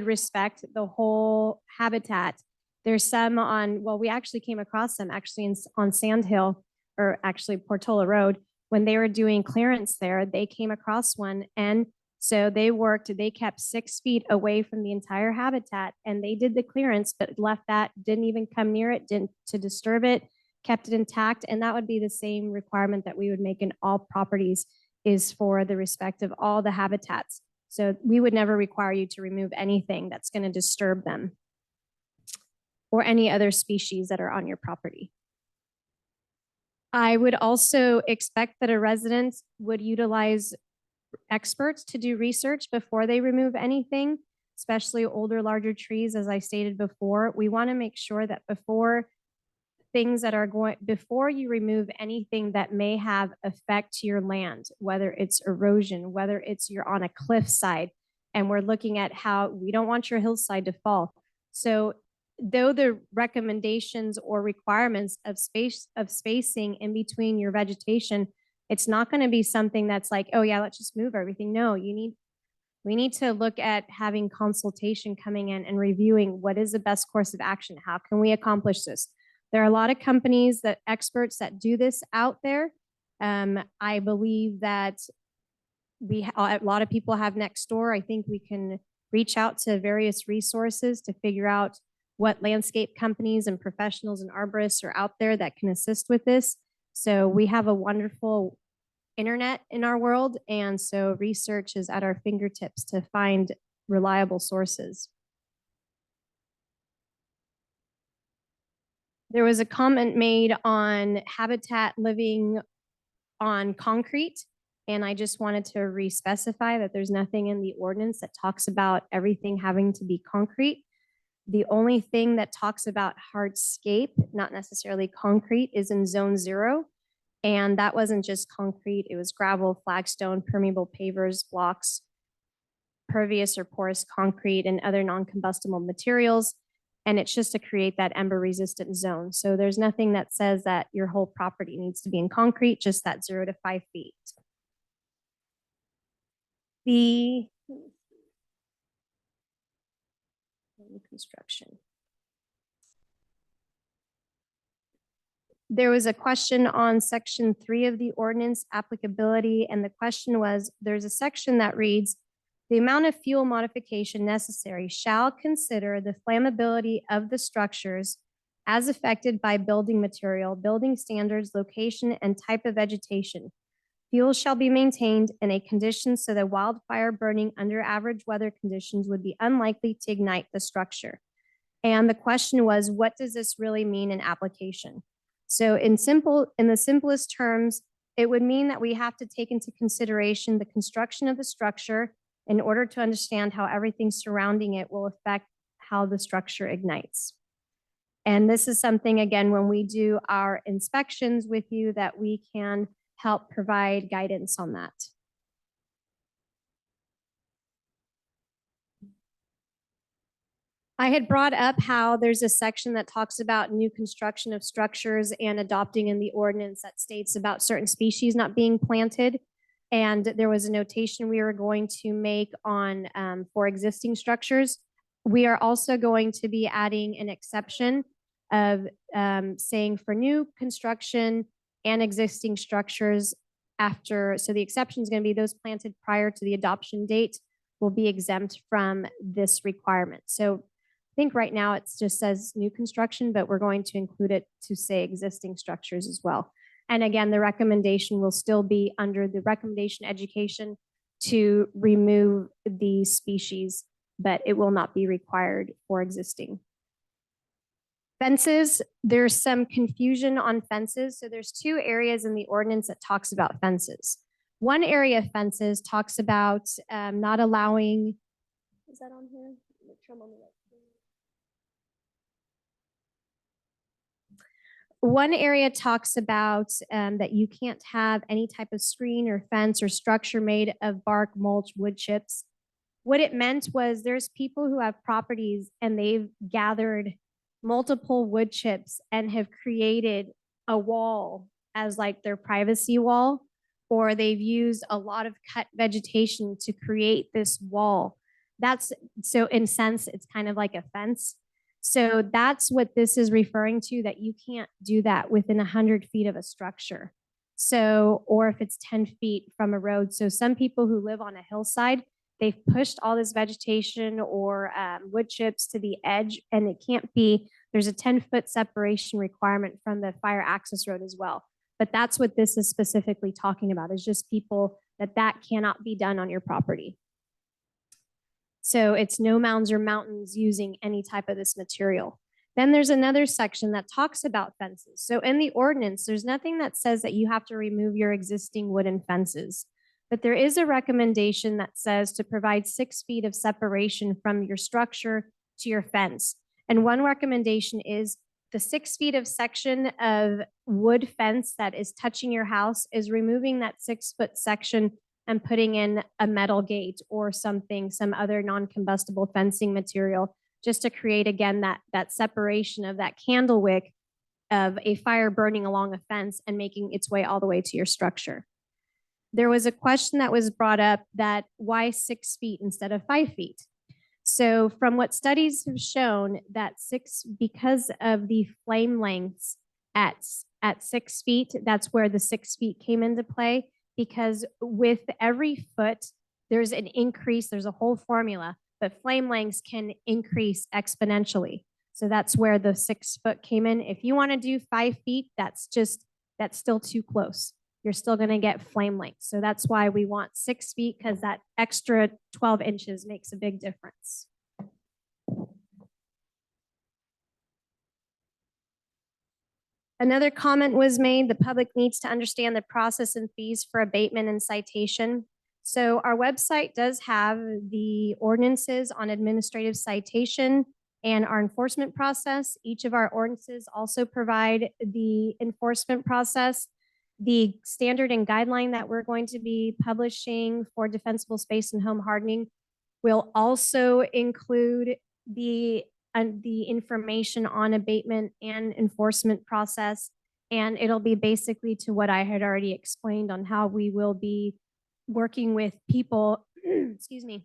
respect the whole habitat. There's some we actually came across some actually on Sand Hill or actually Portola Road, when they were doing clearance there, they came across one. And so they kept 6 feet away from the entire habitat and they did the clearance, but left that, didn't even come near it, didn't to disturb it, kept it intact. And that would be the same requirement that we would make in all properties, is for the respect of all the habitats. So we would never require you to remove anything that's going to disturb them or any other species that are on your property. I would also expect that a resident would utilize experts to do research before they remove anything, especially older, larger trees. As I stated before, we want to make sure that before you remove anything that may have effect to your land, whether it's erosion, whether it's you're on a cliffside, and we're looking at how we don't want your hillside to fall. So though the recommendations or requirements of spacing in between your vegetation, it's not going to be something that's like, oh yeah, let's just move everything. No, we need to look at having consultation coming in and reviewing what is the best course of action. How can we accomplish this? There are a lot of companies, experts that do this out there. I believe that a lot of people have Nextdoor. I think we can reach out to various resources to figure out what landscape companies and professionals and arborists are out there that can assist with this. So we have a wonderful internet in our world, and so research is at our fingertips to find reliable sources. There was a comment made on habitat living on concrete, and I just wanted to re-specify that there's nothing in the ordinance that talks about everything having to be concrete. The only thing that talks about hardscape, not necessarily concrete, is in zone 0. And that wasn't just concrete, it was gravel, flagstone, permeable pavers, blocks, pervious or porous concrete, and other non-combustible materials. And it's just to create that ember resistant zone. So there's nothing that says that your whole property needs to be in concrete, just that 0 to 5 feet. The construction. There was a question on section 3 of the ordinance applicability, and the question was, there's a section that reads, the amount of fuel modification necessary shall consider the flammability of the structures as affected by building material, building standards, location, and type of vegetation. Fuel shall be maintained in a condition so that wildfire burning under average weather conditions would be unlikely to ignite the structure. And the question was, what does this really mean in application? So in the simplest terms, it would mean that we have to take into consideration the construction of the structure in order to understand how everything surrounding it will affect how the structure ignites. And this is something, again, when we do our inspections with you, that we can help provide guidance on that. I had brought up how there's a section that talks about new construction of structures and adopting in the ordinance that states about certain species not being planted. And there was a notation we were going to make on for existing structures. We are also going to be adding an exception of saying for new construction and existing structures after, so the exception is going to be those planted prior to the adoption date will be exempt from this requirement. So I think right now it just says new construction, but we're going to include it to say existing structures as well. And again, the recommendation will still be under the recommendation education to remove these species, but it will not be required for existing. Fences, there's some confusion on fences. So there's 2 areas in the ordinance that talks about fences. One area of fences talks about not allowing, is that on here? Make sure I'm on the right. One area talks about that you can't have any type of screen or fence or structure made of bark, mulch, wood chips. What it meant was there's people who have properties and they've gathered multiple wood chips and have created a wall as like their privacy wall, or they've used a lot of cut vegetation to create this wall. That's so in a sense, it's kind of like a fence. So that's what this is referring to, that you can't do that within 100 feet of a structure. So, or if it's 10 feet from a road. So some people who live on a hillside, they've pushed all this vegetation or wood chips to the edge, and it can't be, there's a 10-foot separation requirement from the fire access road as well. But that's what this is specifically talking about, is just people that cannot be done on your property. So it's no mounds or mountains using any type of this material. Then there's another section that talks about fences. So in the ordinance, there's nothing that says that you have to remove your existing wooden fences. But there is a recommendation that says to provide 6 feet of separation from your structure to your fence. And one recommendation is the 6 feet of section of wood fence that is touching your house is removing that 6-foot section and putting in a metal gate or something, some other non-combustible fencing material, just to create, again, that separation of that candle wick of a fire burning along a fence and making its way all the way to your structure. There was a question that was brought up that why 6 feet instead of 5 feet? So from what studies have shown, that because of the flame lengths at 6 feet, that's where the 6 feet came into play, because with every foot, there's an increase, there's a whole formula, but flame lengths can increase exponentially. So that's where the 6 foot came in. If you want to do 5 feet, that's still too close. You're still going to get flame length. So that's why we want 6 feet, because that extra 12 inches makes a big difference. Another comment was made, the public needs to understand the process and fees for abatement and citation. So our website does have the ordinances on administrative citation and our enforcement process. Each of our ordinances also provide the enforcement process. The standard and guideline that we're going to be publishing for defensible space and home hardening will also include the information on abatement and enforcement process. And it'll be basically to what I had already explained on how we will be working with people, excuse me,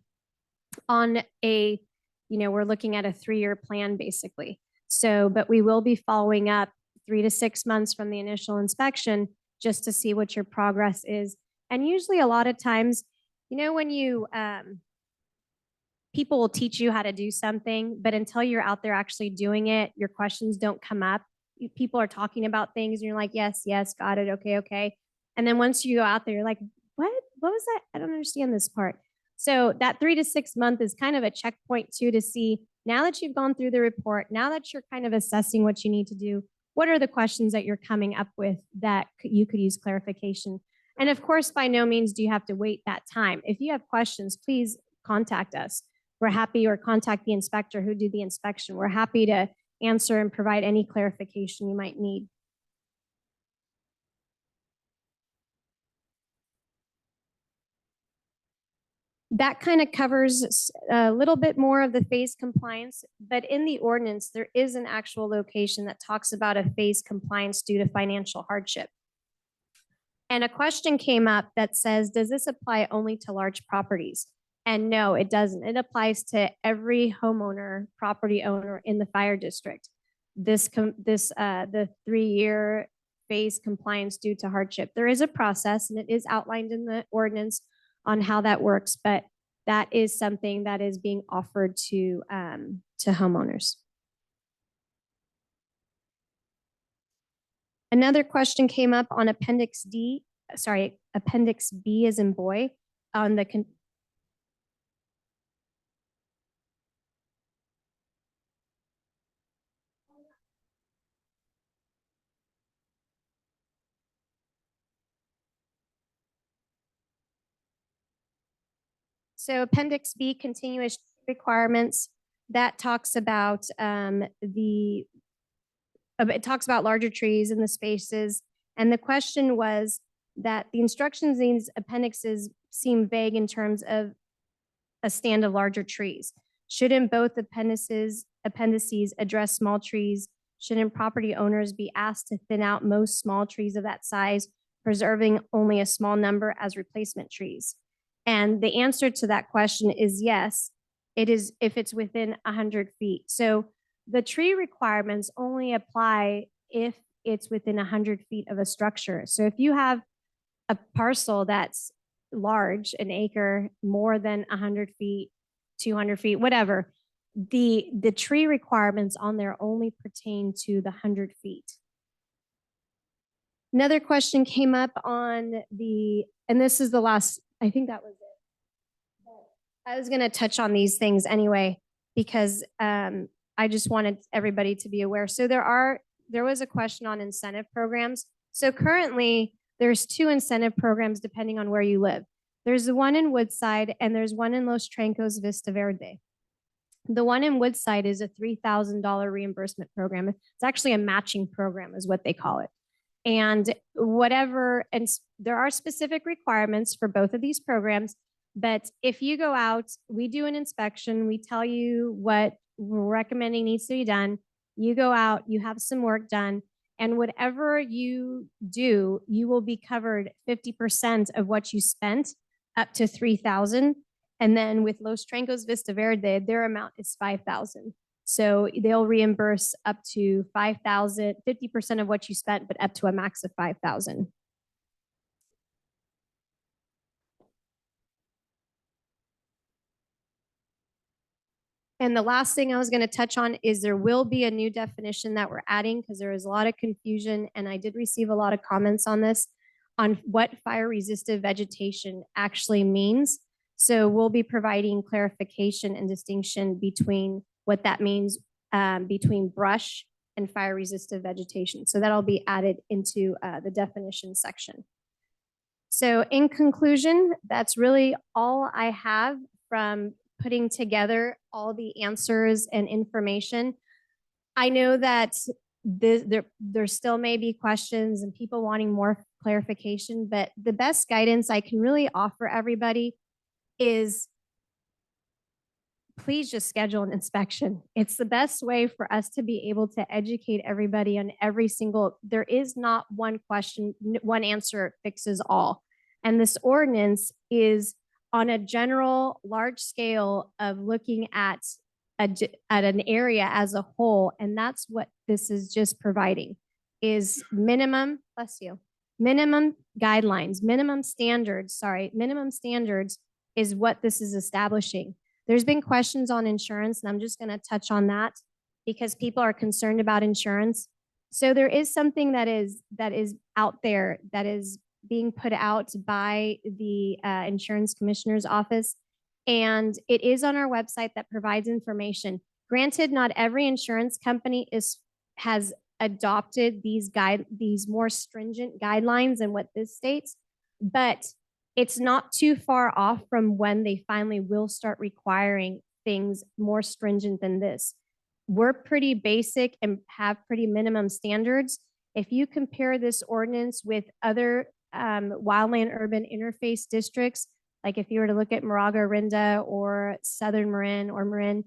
on we're looking at a 3-year plan basically. So, but we will be following up 3 to 6 months from the initial inspection just to see what your progress is. And usually a lot of times, when you, people will teach you how to do something, but until you're out there actually doing it, your questions don't come up. People are talking about things and you're like, yes, got it. Okay. And then once you go out there, you're like, what was that? I don't understand this part. So that 3 to 6 month is kind of a checkpoint too, to see now that you've gone through the report, now that you're kind of assessing what you need to do, what are the questions that you're coming up with that you could use clarification? And of course, by no means do you have to wait that time. If you have questions, please contact us. We're happy, or contact the inspector who did the inspection. We're happy to answer and provide any clarification you might need. That kind of covers a little bit more of the phase compliance, but in the ordinance, there is an actual location that talks about a phase compliance due to financial hardship. And a question came up that says, does this apply only to large properties? And no, it doesn't. It applies to every homeowner, property owner in the fire district. The 3-year phase compliance due to hardship. There is a process, and it is outlined in the ordinance on how that works, but that is something that is being offered to homeowners. Another question came up on Appendix B as in boy, on the So Appendix B, continuous requirements, that talks about it talks about larger trees in the spaces. And the question was that the instructions in these appendixes seem vague in terms of a stand of larger trees. Shouldn't both appendices address small trees? Shouldn't property owners be asked to thin out most small trees of that size, preserving only a small number as replacement trees? And the answer to that question is yes, it is, if it's within 100 feet. So the tree requirements only apply if it's within 100 feet of a structure. So if you have a parcel that's large, an acre, more than 100 feet, 200 feet, whatever, the tree requirements on there only pertain to the 100 feet. Another question came up on and this is the last, I think that was it. But I was going to touch on these things anyway, because I just wanted everybody to be aware. So there was a question on incentive programs. So currently there's 2 incentive programs depending on where you live. There's the one in Woodside and there's one in Los Trancos Vista Verde. The one in Woodside is a $3,000 reimbursement program. It's actually a matching program is what they call it. And there are specific requirements for both of these programs, but if you go out, we do an inspection, we tell you what we're recommending needs to be done. You go out, you have some work done, and whatever you do, you will be covered 50% of what you spent, up to $3,000. And then with Los Trancos Vista Verde, their amount is $5,000. So they'll reimburse up to $5,000, 50% of what you spent, but up to a max of $5,000. And the last thing I was going to touch on is there will be a new definition that we're adding, because there is a lot of confusion, and I did receive a lot of comments on this, on what fire resistant vegetation actually means. So we'll be providing clarification and distinction between what that means between brush and fire resistant vegetation. So that'll be added into the definition section. So in conclusion, that's really all I have from putting together all the answers and information. I know that there still may be questions and people wanting more clarification, but the best guidance I can really offer everybody is please just schedule an inspection. It's the best way for us to be able to educate everybody on every single, there is not one question, one answer fixes all. And this ordinance is on a general large scale of looking at an area as a whole. And that's what this is just providing, is minimum, bless you, minimum guidelines, minimum standards is what this is establishing. There's been questions on insurance, and I'm just going to touch on that because people are concerned about insurance. So there is something that is out there that is being put out by the insurance commissioner's office, and it is on our website that provides information. Granted, not every insurance company has adopted these more stringent guidelines than what this states, but it's not too far off from when they finally will start requiring things more stringent than this. We're pretty basic and have pretty minimum standards. If you compare this ordinance with other wildland urban interface districts, like if you were to look at Moraga, Orinda, or Southern Marin or Marin,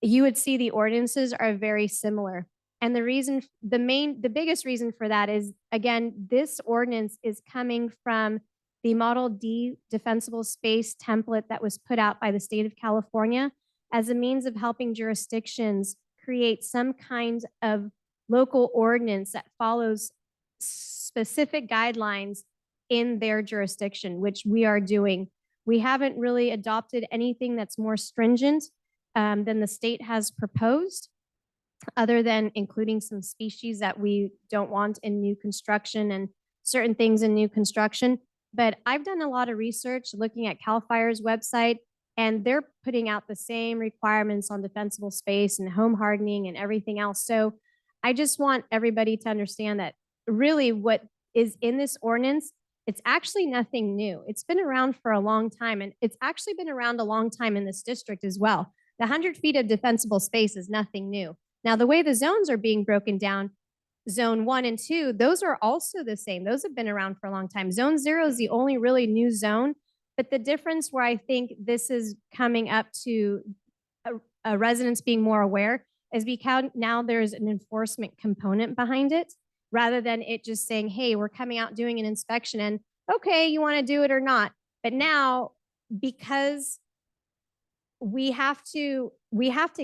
you would see the ordinances are very similar. And the biggest reason for that is, again, this ordinance is coming from the Model D defensible space template that was put out by the state of California as a means of helping jurisdictions create some kind of local ordinance that follows specific guidelines in their jurisdiction, which we are doing. We haven't really adopted anything that's more stringent than the state has proposed, other than including some species that we don't want in new construction and certain things in new construction. But I've done a lot of research looking at CAL FIRE's website, and they're putting out the same requirements on defensible space and home hardening and everything else. So I just want everybody to understand that really what is in this ordinance, it's actually nothing new. It's been around for a long time, and it's actually been around a long time in this district as well. The 100 feet of defensible space is nothing new. Now, the way the zones are being broken down, Zone 1 and 2, those are also the same. Those have been around for a long time. Zone 0 is the only really new zone, but the difference where I think this is coming up to residents being more aware is because now there's an enforcement component behind it, rather than it just saying, hey, we're coming out doing an inspection and okay, you want to do it or not. But now, because we have to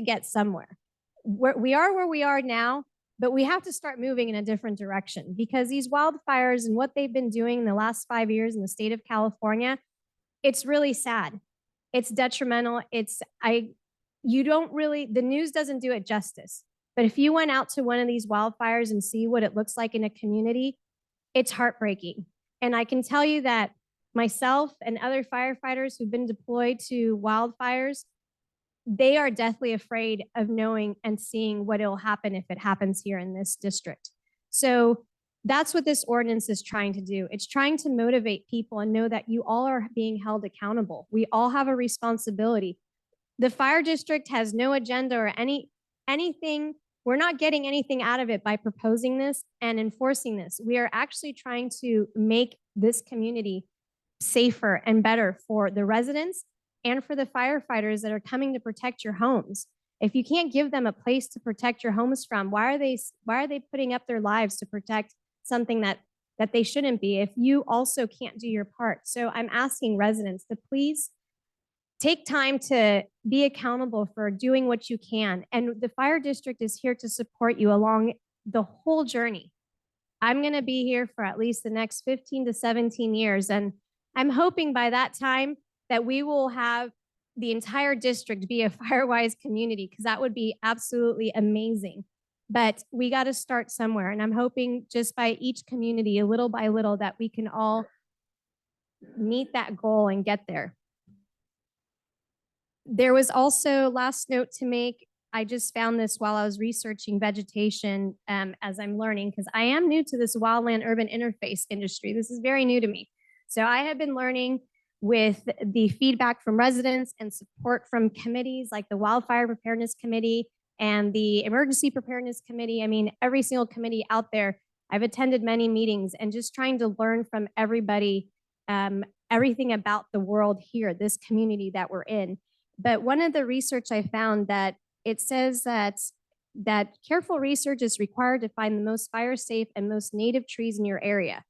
get somewhere. we are where we are now, but we have to start moving in a different direction because these wildfires and what they've been doing in the last 5 years in the state of California, it's really sad. It's detrimental. You don't really, the news doesn't do it justice. But if you went out to one of these wildfires and see what it looks like in a community, it's heartbreaking. And I can tell you that myself and other firefighters who've been deployed to wildfires, they are deathly afraid of knowing and seeing what will happen if it happens here in this district. So that's what this ordinance is trying to do. It's trying to motivate people and know that you all are being held accountable. We all have a responsibility. The fire district has no agenda or anything. We're not getting anything out of it by proposing this and enforcing this. We are actually trying to make this community safer and better for the residents and for the firefighters that are coming to protect your homes. If you can't give them a place to protect your homes from, why are they putting up their lives to protect something that they shouldn't be if you also can't do your part? So I'm asking residents to please take time to be accountable for doing what you can. And the fire district is here to support you along the whole journey. I'm going to be here for at least the next 15 to 17 years. And I'm hoping by that time that we will have the entire district be a Firewise community, because that would be absolutely amazing. But we got to start somewhere. And I'm hoping just by each community, a little by little, that we can all meet that goal and get there. There was also, last note to make, I just found this while I was researching vegetation as I'm learning, because I am new to this wildland urban interface industry. This is very new to me. So I have been learning with the feedback from residents and support from committees like the Wildfire Preparedness Committee and the Emergency Preparedness Committee. I mean, every single committee out there. I've attended many meetings and just trying to learn from everybody, everything about the world here, this community that we're in. But one of the research I found that it says that careful research is required to find the most fire safe and most native trees in your area.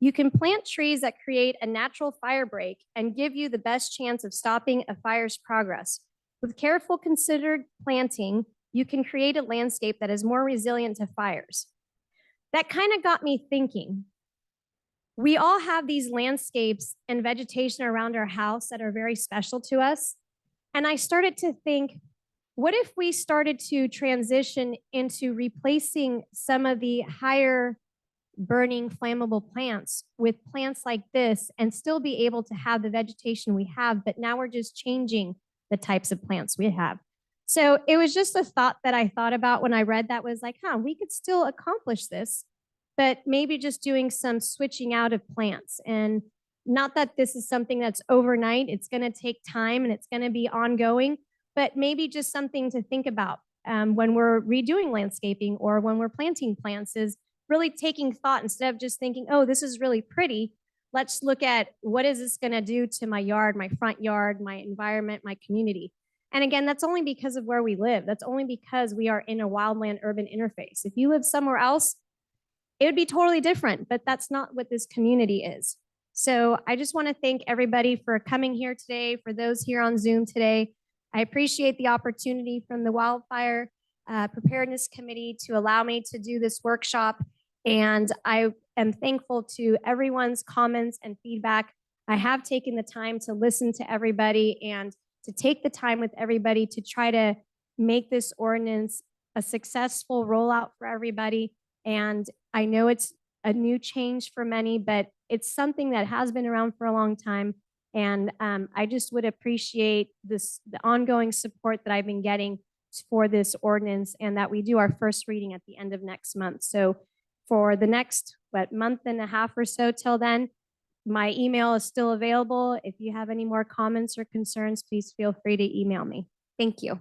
You can plant trees that create a natural fire break and give you the best chance of stopping a fire's progress. With careful considered planting, you can create a landscape that is more resilient to fires. That kind of got me thinking. We all have these landscapes and vegetation around our house that are very special to us. And I started to think, what if we started to transition into replacing some of the higher burning flammable plants with plants like this and still be able to have the vegetation we have, but now we're just changing the types of plants we have. So it was just a thought that I thought about when I read that, was like, we could still accomplish this, but maybe just doing some switching out of plants. And not that this is something that's overnight, it's going to take time and it's going to be ongoing, but maybe just something to think about when we're redoing landscaping or when we're planting plants, is really taking thought instead of just thinking, oh, this is really pretty. Let's look at what is this going to do to my yard, my front yard, my environment, my community. And again, that's only because of where we live. That's only because we are in a wildland urban interface. If you live somewhere else, it would be totally different, but that's not what this community is. So I just want to thank everybody for coming here today, for those here on Zoom today. I appreciate the opportunity from the Wildfire Preparedness Committee to allow me to do this workshop. And I am thankful to everyone's comments and feedback. I have taken the time to listen to everybody and to take the time with everybody to try to make this ordinance a successful rollout for everybody. And I know it's a new change for many, but it's something that has been around for a long time. And I just would appreciate the ongoing support that I've been getting for this ordinance, and that we do our first reading at the end of next month. So for the next month and a half or so till then, my email is still available. If you have any more comments or concerns, please feel free to email me. Thank you.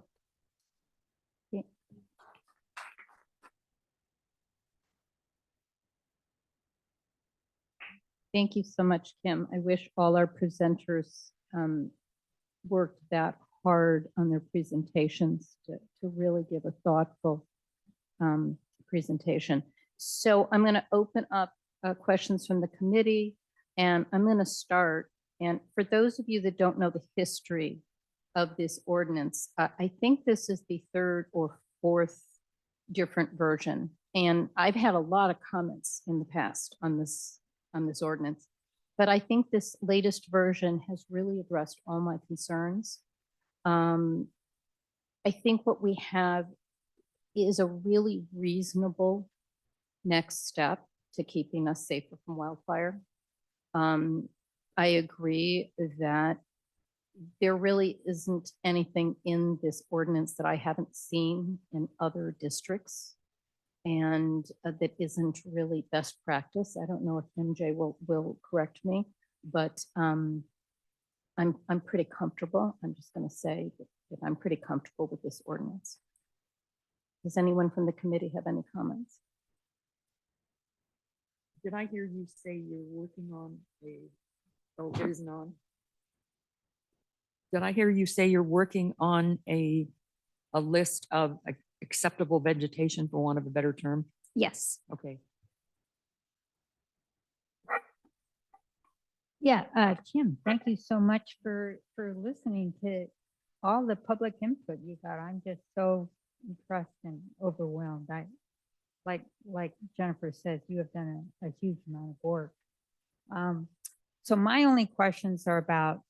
Thank you so much, Kim. I wish all our presenters worked that hard on their presentations to really give a thoughtful presentation. So I'm going to open up questions from the committee, and I'm going to start. And for those of you that don't know the history of this ordinance, I think this is the third or fourth different version. And I've had a lot of comments in the past on this ordinance. But I think this latest version has really addressed all my concerns. I think what we have is a really reasonable next step to keeping us safer from wildfire. I agree that there really isn't anything in this ordinance that I haven't seen in other districts, and that isn't really best practice. I don't know if MJ will correct me, but I'm pretty comfortable. I'm just going to say that I'm pretty comfortable with this ordinance. Does anyone from the committee have any comments? Did I hear you say you're working on oh, it isn't on? Did I hear you say you're working on a list of acceptable vegetation, for want of a better term? Yes. Okay. Yeah, Kim, thank you so much for listening to all the public input you got. I'm just so impressed and overwhelmed. Like Jennifer says, you have done a huge amount of work. So my only questions are about,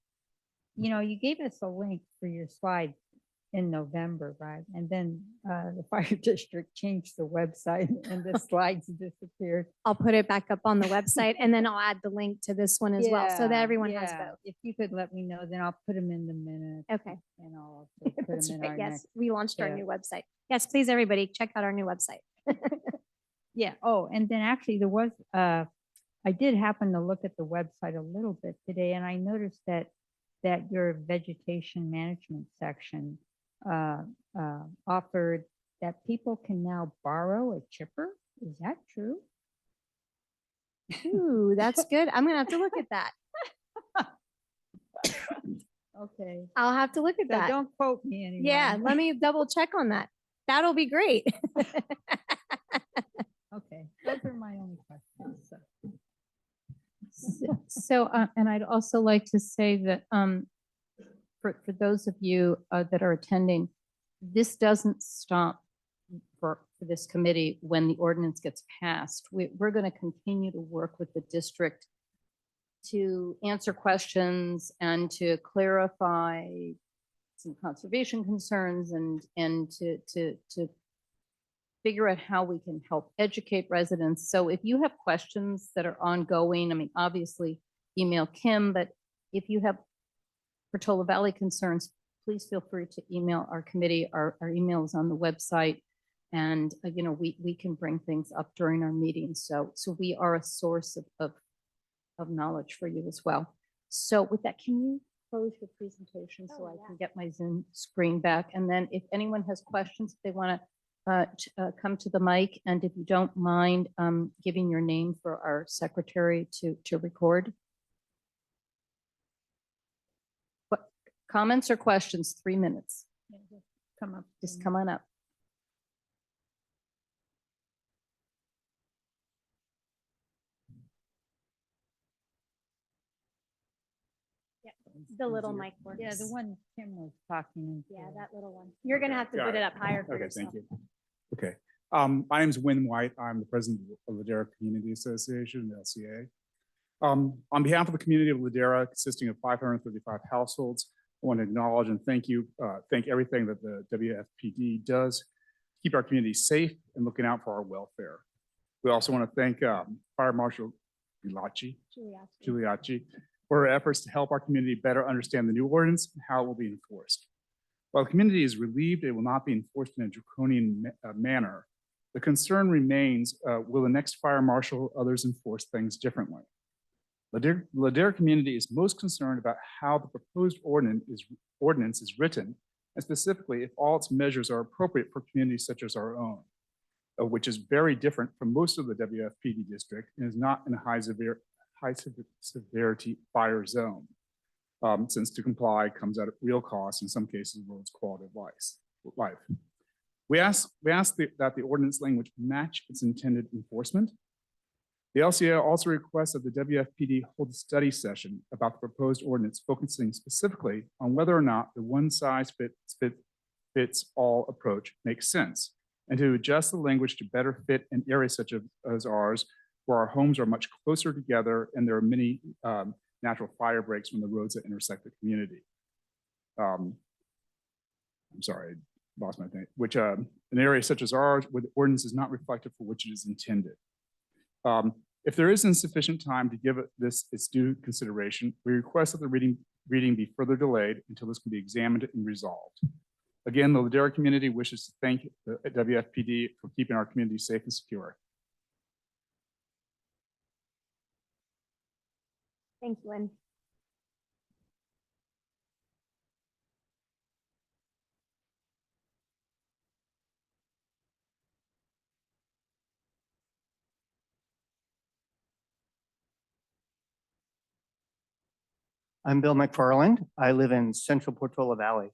you gave us a link for your slides in November, right? And then the fire district changed the website and the slides disappeared. I'll put it back up on the website and then I'll add the link to this one as well so that everyone has both. If you could let me know, then I'll put them in the minutes. Okay. And I'll also put That's them in right. our Yes, next. we launched our yeah. new website. Yes, please, everybody, check out our new website. Yeah. Oh, and then actually there was, I did happen to look at the website a little bit today, and I noticed that your vegetation management section offered that people can now borrow a chipper. Is that true? Ooh, that's good. I'm gonna have to look at that. Okay. I'll have to look at So that. don't quote me anymore. Yeah, let me double check on that. That'll be great. Okay. Those are my only questions. So, and I'd also like to say that for those of you that are attending, this doesn't stop for this committee when the ordinance gets passed. We're going to continue to work with the district to answer questions and to clarify some conservation concerns and to figure out how we can help educate residents. So if you have questions that are ongoing, I mean, obviously email Kim, but if you have Portola Valley concerns, please feel free to email our committee. Our email is on the website, and we can bring things up during our meetings. So we are a source of knowledge for you as well. So with that, can you close your presentation so I can get my Zoom screen back? And then if anyone has questions, if they want to come to the mic, and if you don't mind giving your name for our secretary to record. What comments or questions? 3 minutes. Yeah, just come up. Just come on up. The little mic works. Yeah, the one Kim was talking into. Yeah, that little one. You're gonna have to Got put it. it up higher for Okay, yourself. thank you. Okay. My name is Wynn White. I'm the president of Ladera Community Association, the LCA. On behalf of the community of Ladera, consisting of 535 households, I want to acknowledge and thank everything that the WFPD does to keep our community safe and looking out for our welfare. We also want to thank Fire Marshal Giuliacci for her efforts to help our community better understand the new ordinance and how it will be enforced. While the community is relieved it will not be enforced in a draconian manner, the concern remains, will the next fire marshal or others enforce things differently? Ladera community is most concerned about how the proposed ordinance is written, and specifically if all its measures are appropriate for communities such as our own, which is very different from most of the WFPD district and is not in a high severity fire zone, since to comply comes at a real cost, in some cases, its quality of life. We ask that the ordinance language match its intended enforcement. The LCA also requests that the WFPD hold a study session about the proposed ordinance, focusing specifically on whether or not the one size fits fits all approach makes sense, and to adjust the language to better fit an area such as ours, where our homes are much closer together and there are many natural fire breaks from the roads that intersect the community. I'm sorry, I lost my thing, which an area such as ours where the ordinance is not reflective for which it is intended. If there is insufficient time to give this its due consideration, we request that the reading be further delayed until this can be examined and resolved. Again, the Ladera community wishes to thank the WFPD for keeping our community safe and secure. Thank you, Lynn. I'm Bill McFarland. I live in Central Portola Valley.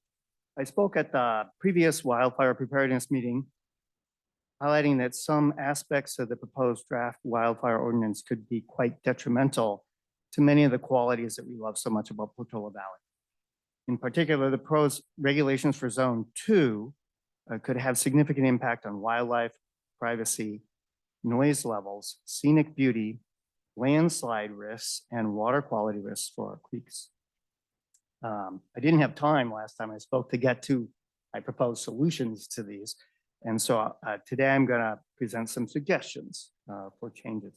I spoke at the previous wildfire preparedness meeting, highlighting that some aspects of the proposed draft wildfire ordinance could be quite detrimental to many of the qualities that we love so much about Portola Valley. In particular, the proposed regulations for Zone 2 could have significant impact on wildlife, privacy, noise levels, scenic beauty, landslide risks, and water quality risks for our creeks. I didn't have time last time I spoke to get to my proposed solutions to these. And so today I'm going to present some suggestions for changes.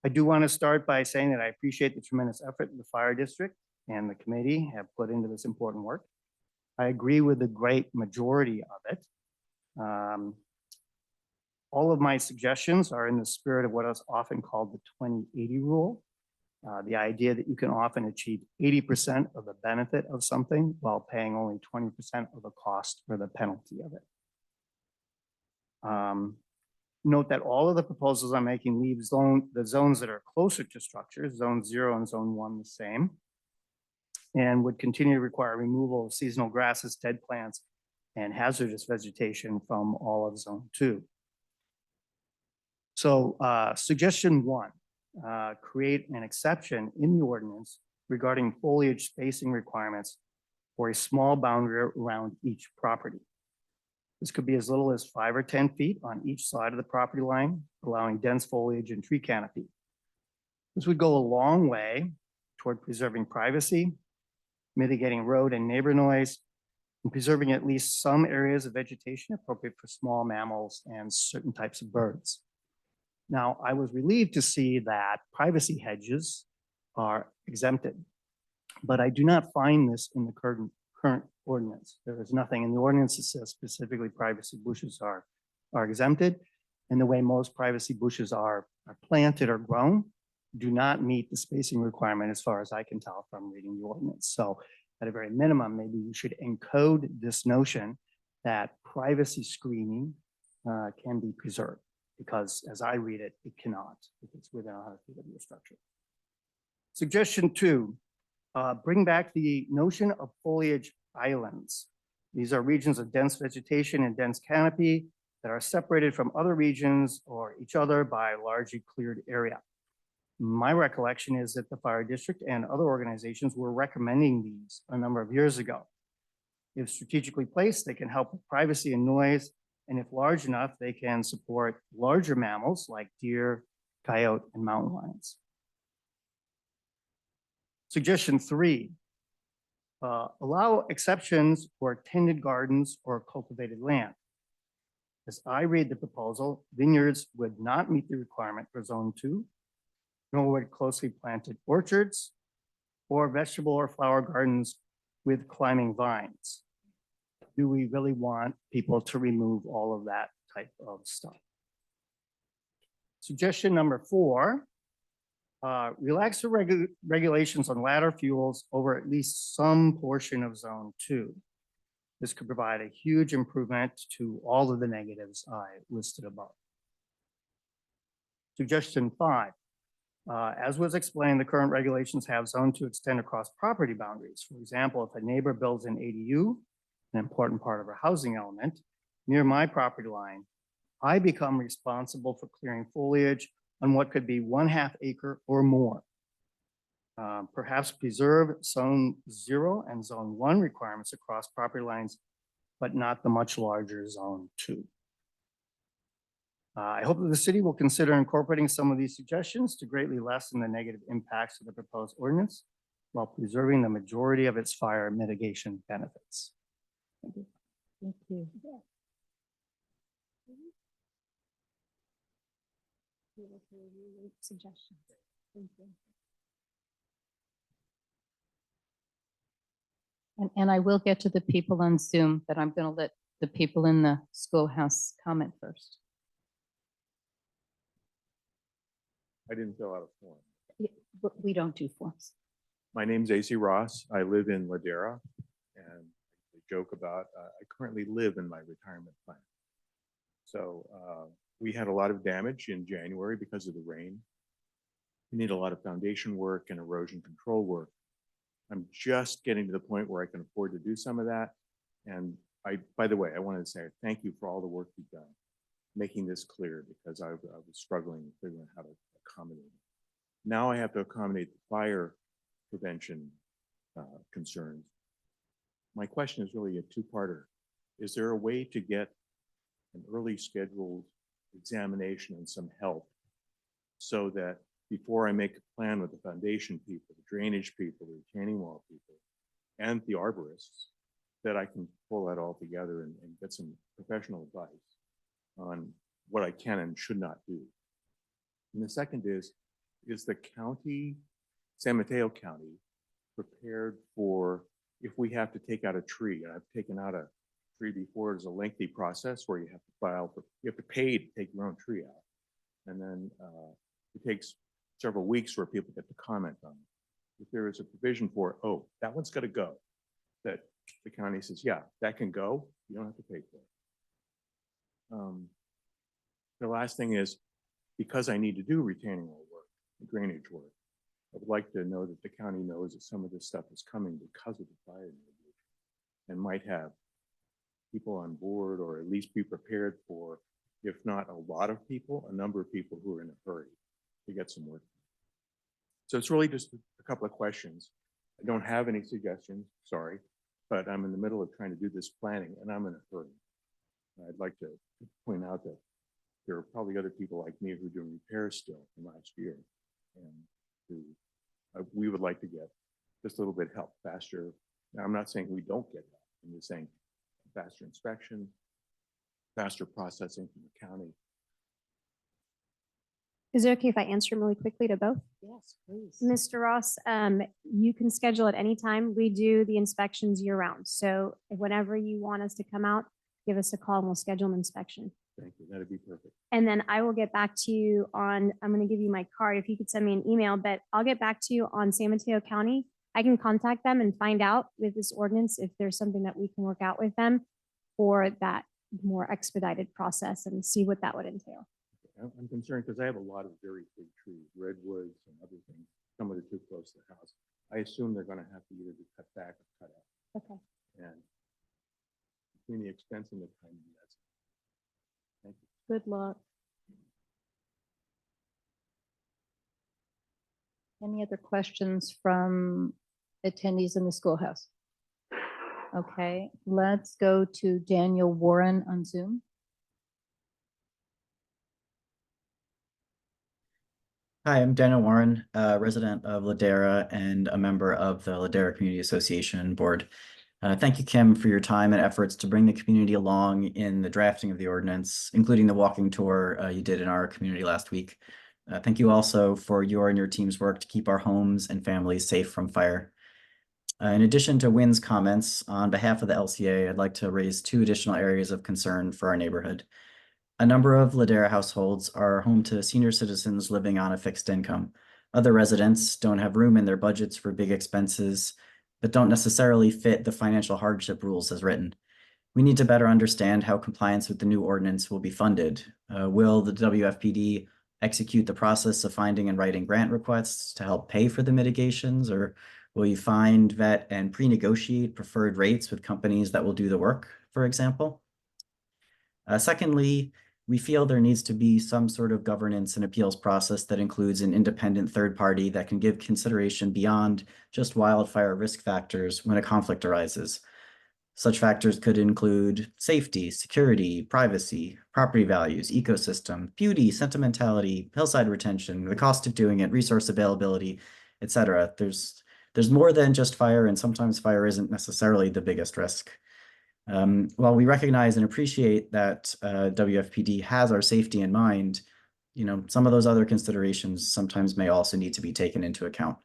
I do want to start by saying that I appreciate the tremendous effort the fire district and the committee have put into this important work. I agree with the great majority of it. All of my suggestions are in the spirit of what is often called the 20-80 rule. The idea that you can often achieve 80% of the benefit of something while paying only 20% of the cost or the penalty of it. Note that all of the proposals I'm making leave the zones that are closer to structures, Zone 0 and Zone 1 the same, and would continue to require removal of seasonal grasses, dead plants, and hazardous vegetation from all of Zone 2. So suggestion 1, create an exception in the ordinance regarding foliage spacing requirements for a small boundary around each property. This could be as little as 5 or 10 feet on each side of the property line, allowing dense foliage and tree canopy. This would go a long way toward preserving privacy, mitigating road and neighbor noise, and preserving at least some areas of vegetation appropriate for small mammals and certain types of birds. Now, I was relieved to see that privacy hedges are exempted, but I do not find this in the current ordinance. There is nothing in the ordinance that says specifically privacy bushes are exempted, and the way most privacy bushes are planted or grown do not meet the spacing requirement as far as I can tell from reading the ordinance. So at a very minimum, maybe you should encode this notion that privacy screening can be preserved, because as I read it, it cannot if it's within 100 feet of your structure. Suggestion 2, bring back the notion of foliage islands. These are regions of dense vegetation and dense canopy that are separated from other regions or each other by a largely cleared area. My recollection is that the fire district and other organizations were recommending these a number of years ago. If strategically placed, they can help with privacy and noise, and if large enough, they can support larger mammals like deer, coyote, and mountain lions. Suggestion 3, allow exceptions for tended gardens or cultivated land. As I read the proposal, vineyards would not meet the requirement for Zone 2, nor would closely planted orchards or vegetable or flower gardens with climbing vines. Do we really want people to remove all of that type of stuff? Suggestion number 4, relax the regulations on ladder fuels over at least some portion of Zone 2. This could provide a huge improvement to all of the negatives I listed above. Suggestion 5, as was explained, the current regulations have Zone 2 extend across property boundaries. For example, if a neighbor builds an ADU, an important part of our housing element, near my property line, I become responsible for clearing foliage on what could be 1/2 acre or more. Perhaps preserve Zone 0 and Zone 1 requirements across property lines but not the much larger Zone 2. I hope that the city will consider incorporating some of these suggestions to greatly lessen the negative impacts of the proposed ordinance while preserving the majority of its fire mitigation benefits. Thank you. Thank you. Suggestions. Thank you. And I will get to the people on Zoom, but I'm going to let the people in the schoolhouse comment first. I didn't fill out a form. But we don't do forms. My name's AC Ross. I live in Ladera, and I joke about, I currently live in my retirement plan. So we had a lot of damage in January because of the rain. We need a lot of foundation work and erosion control work. I'm just getting to the point where I can afford to do some of that. And by the way, I wanted to say thank you for all the work you've done, making this clear, because I was struggling figuring out how to accommodate it. Now I have to accommodate the fire prevention concerns. My question is really a two-parter. Is there a way to get an early scheduled examination and some help so that before I make a plan with the foundation people, the drainage people, the retaining wall people, and the arborists, that I can pull that all together and get some professional advice on what I can and should not do? And the second is the county, San Mateo County, prepared for if we have to take out a tree? And I've taken out a tree before. It's a lengthy process where you have to file for, you have to pay to take your own tree out. And then it takes several weeks where people get to comment on it. If there is a provision for, oh, that one's got to go, that the county says, yeah, that can go, you don't have to pay for it. The last thing is, because I need to do retaining wall work, drainage work, I would like to know that the county knows that some of this stuff is coming because of the fire mitigation, and might have people on board, or at least be prepared for, if not a lot of people, a number of people who are in a hurry to get some work. So it's really just a couple of questions. I don't have any suggestions, sorry, but I'm in the middle of trying to do this planning and I'm in a hurry. I'd like to point out that there are probably other people like me who are doing repairs still from last year, and who we would like to get just a little bit help faster. Now, I'm not saying we don't get help. I'm just saying faster inspection, faster processing from the county. Is it okay if I answer really quickly to both? Yes, please. Mr. Ross, you can schedule at any time. We do the inspections year round. So whenever you want us to come out, give us a call and we'll schedule an inspection. Thank you. That'd be perfect. And then I will get back to you on, I'm going to give you my card if you could send me an email, but I'll get back to you on San Mateo County. I can contact them and find out with this ordinance if there's something that we can work out with them for that more expedited process and see what that would entail. I'm concerned because I have a lot of very big trees, redwoods and other things. Some of it too close to the house. I assume they're going to have to either be cut back or cut out. Okay. And between the expense and the time, that's it. Thank you. Good luck. Any other questions from attendees in the schoolhouse? Okay, let's go to Daniel Warren on Zoom. Hi, I'm Daniel Warren, a resident of Ladera and a member of the Ladera Community Association Board. Thank you, Kim, for your time and efforts to bring the community along in the drafting of the ordinance, including the walking tour you did in our community last week. Thank you also for your and your team's work to keep our homes and families safe from fire. In addition to Wynn's comments, on behalf of the LCA, I'd like to raise two additional areas of concern for our neighborhood. A number of Ladera households are home to senior citizens living on a fixed income. Other residents don't have room in their budgets for big expenses, but don't necessarily fit the financial hardship rules as written. We need to better understand how compliance with the new ordinance will be funded. Will the WFPD execute the process of finding and writing grant requests to help pay for the mitigations, or will you find, vet, and pre-negotiate preferred rates with companies that will do the work, for example? Secondly, we feel there needs to be some sort of governance and appeals process that includes an independent third party that can give consideration beyond just wildfire risk factors when a conflict arises. Such factors could include safety, security, privacy, property values, ecosystem, beauty, sentimentality, hillside retention, the cost of doing it, resource availability, etc. There's more than just fire, and sometimes fire isn't necessarily the biggest risk. While we recognize and appreciate that WFPD has our safety in mind, some of those other considerations sometimes may also need to be taken into account.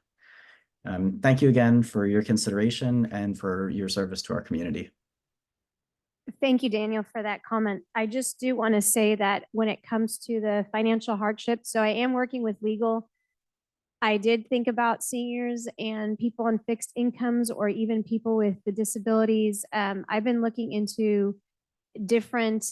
Thank you again for your consideration and for your service to our community. Thank you, Daniel, for that comment. I just do want to say that when it comes to the financial hardship, so I am working with legal. I did think about seniors and people on fixed incomes or even people with the disabilities. I've been looking into different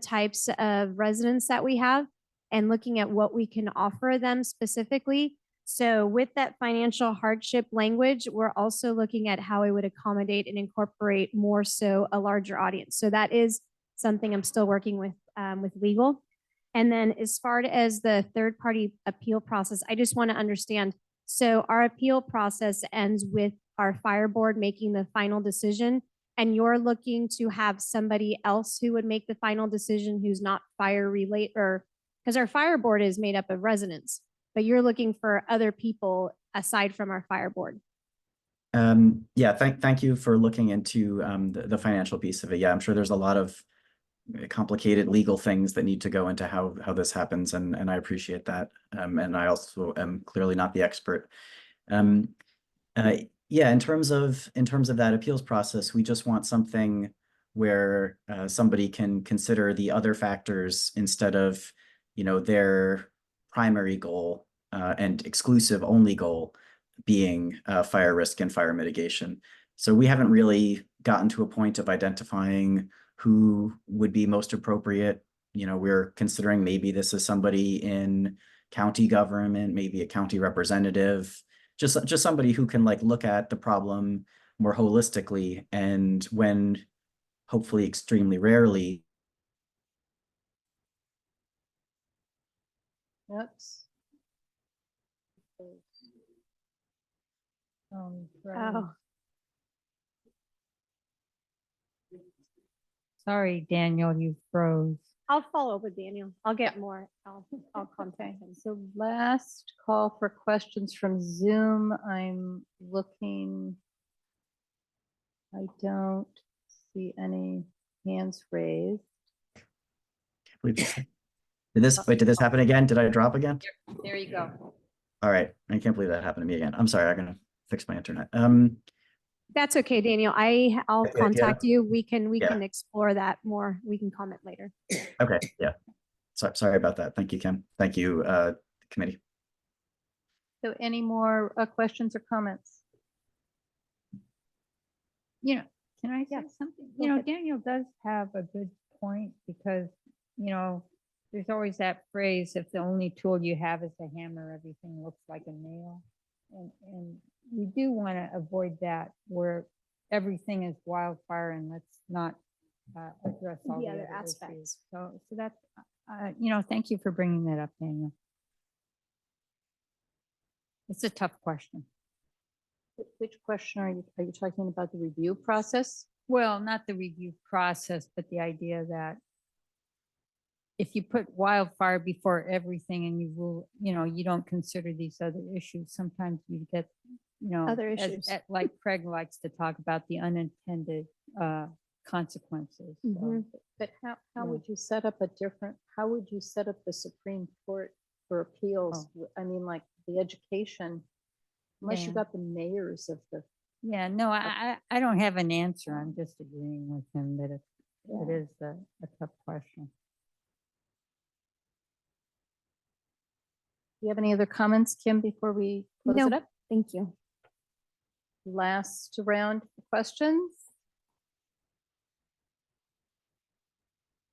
types of residents that we have and looking at what we can offer them specifically. So with that financial hardship language, we're also looking at how it would accommodate and incorporate more so a larger audience. So that is something I'm still working with legal. And then as far as the third party appeal process, I just want to understand. So our appeal process ends with our fire board making the final decision, and you're looking to have somebody else who would make the final decision who's not fire related, or because our fire board is made up of residents, but you're looking for other people aside from our fire board. Yeah, thank you for looking into the financial piece of it. Yeah, I'm sure there's a lot of complicated legal things that need to go into how this happens, and I appreciate that. And I also am clearly not the expert. Yeah, in terms of that appeals process, we just want something where somebody can consider the other factors instead of their primary goal and exclusive only goal being fire risk and fire mitigation. So we haven't really gotten to a point of identifying who would be most appropriate. We're considering maybe this is somebody in county government, maybe a county representative, just somebody who can look at the problem more holistically, and when hopefully extremely rarely. Oops. Oh, Sorry, Daniel, you froze. I'll follow up with Daniel. I'll get more. I'll contact him. So last call for questions from Zoom. I'm looking. I don't see any hands raised. Did this happen again? Did I drop again? There you go. All right, I can't believe that happened to me again. I'm sorry, I'm gonna fix my internet. That's okay, Daniel. I'll Yeah. contact you. We can Yeah. explore that more. We can comment later. Okay, yeah. Sorry about that. Thank you, Kim. Thank you, committee. So any more questions or comments? Can I say something? ahead. Daniel does have a good point, because, there's always that phrase, if the only tool you have is a hammer, everything looks like a nail. And we do want to avoid that, where everything is wildfire, and let's not address all The the other other aspects. issues. So that's, thank you for bringing that up, Daniel. It's a tough question. Which question are you talking about, the review process? Well, not the review process, but the idea that if you put wildfire before everything and you rule, you don't consider these other issues, sometimes you get, Other issues. like Craig likes to talk about, the unintended consequences. So, Mhm. But how Yeah. would you set up how would you set up the Supreme Court for appeals? I mean, like the education, unless you Yeah. got the mayors of the. Yeah, no, I don't have an answer. I'm just agreeing with him that it is a tough question. Do you have any other comments, Kim, before we close No. it up? Thank you. Last round of questions.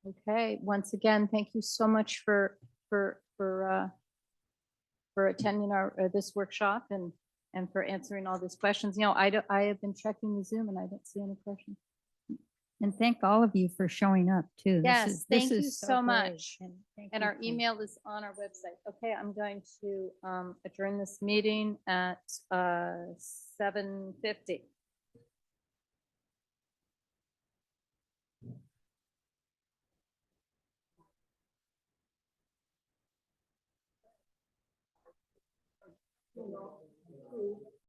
Okay, once again, thank you so much for attending this workshop and for answering all these questions. I have been checking the Zoom and I don't see any questions. And thank all of you for showing up too. Yes, thank you is so great. much. Thank And you, our Kim. email is on our website. Okay, I'm going to adjourn this meeting at 7:50.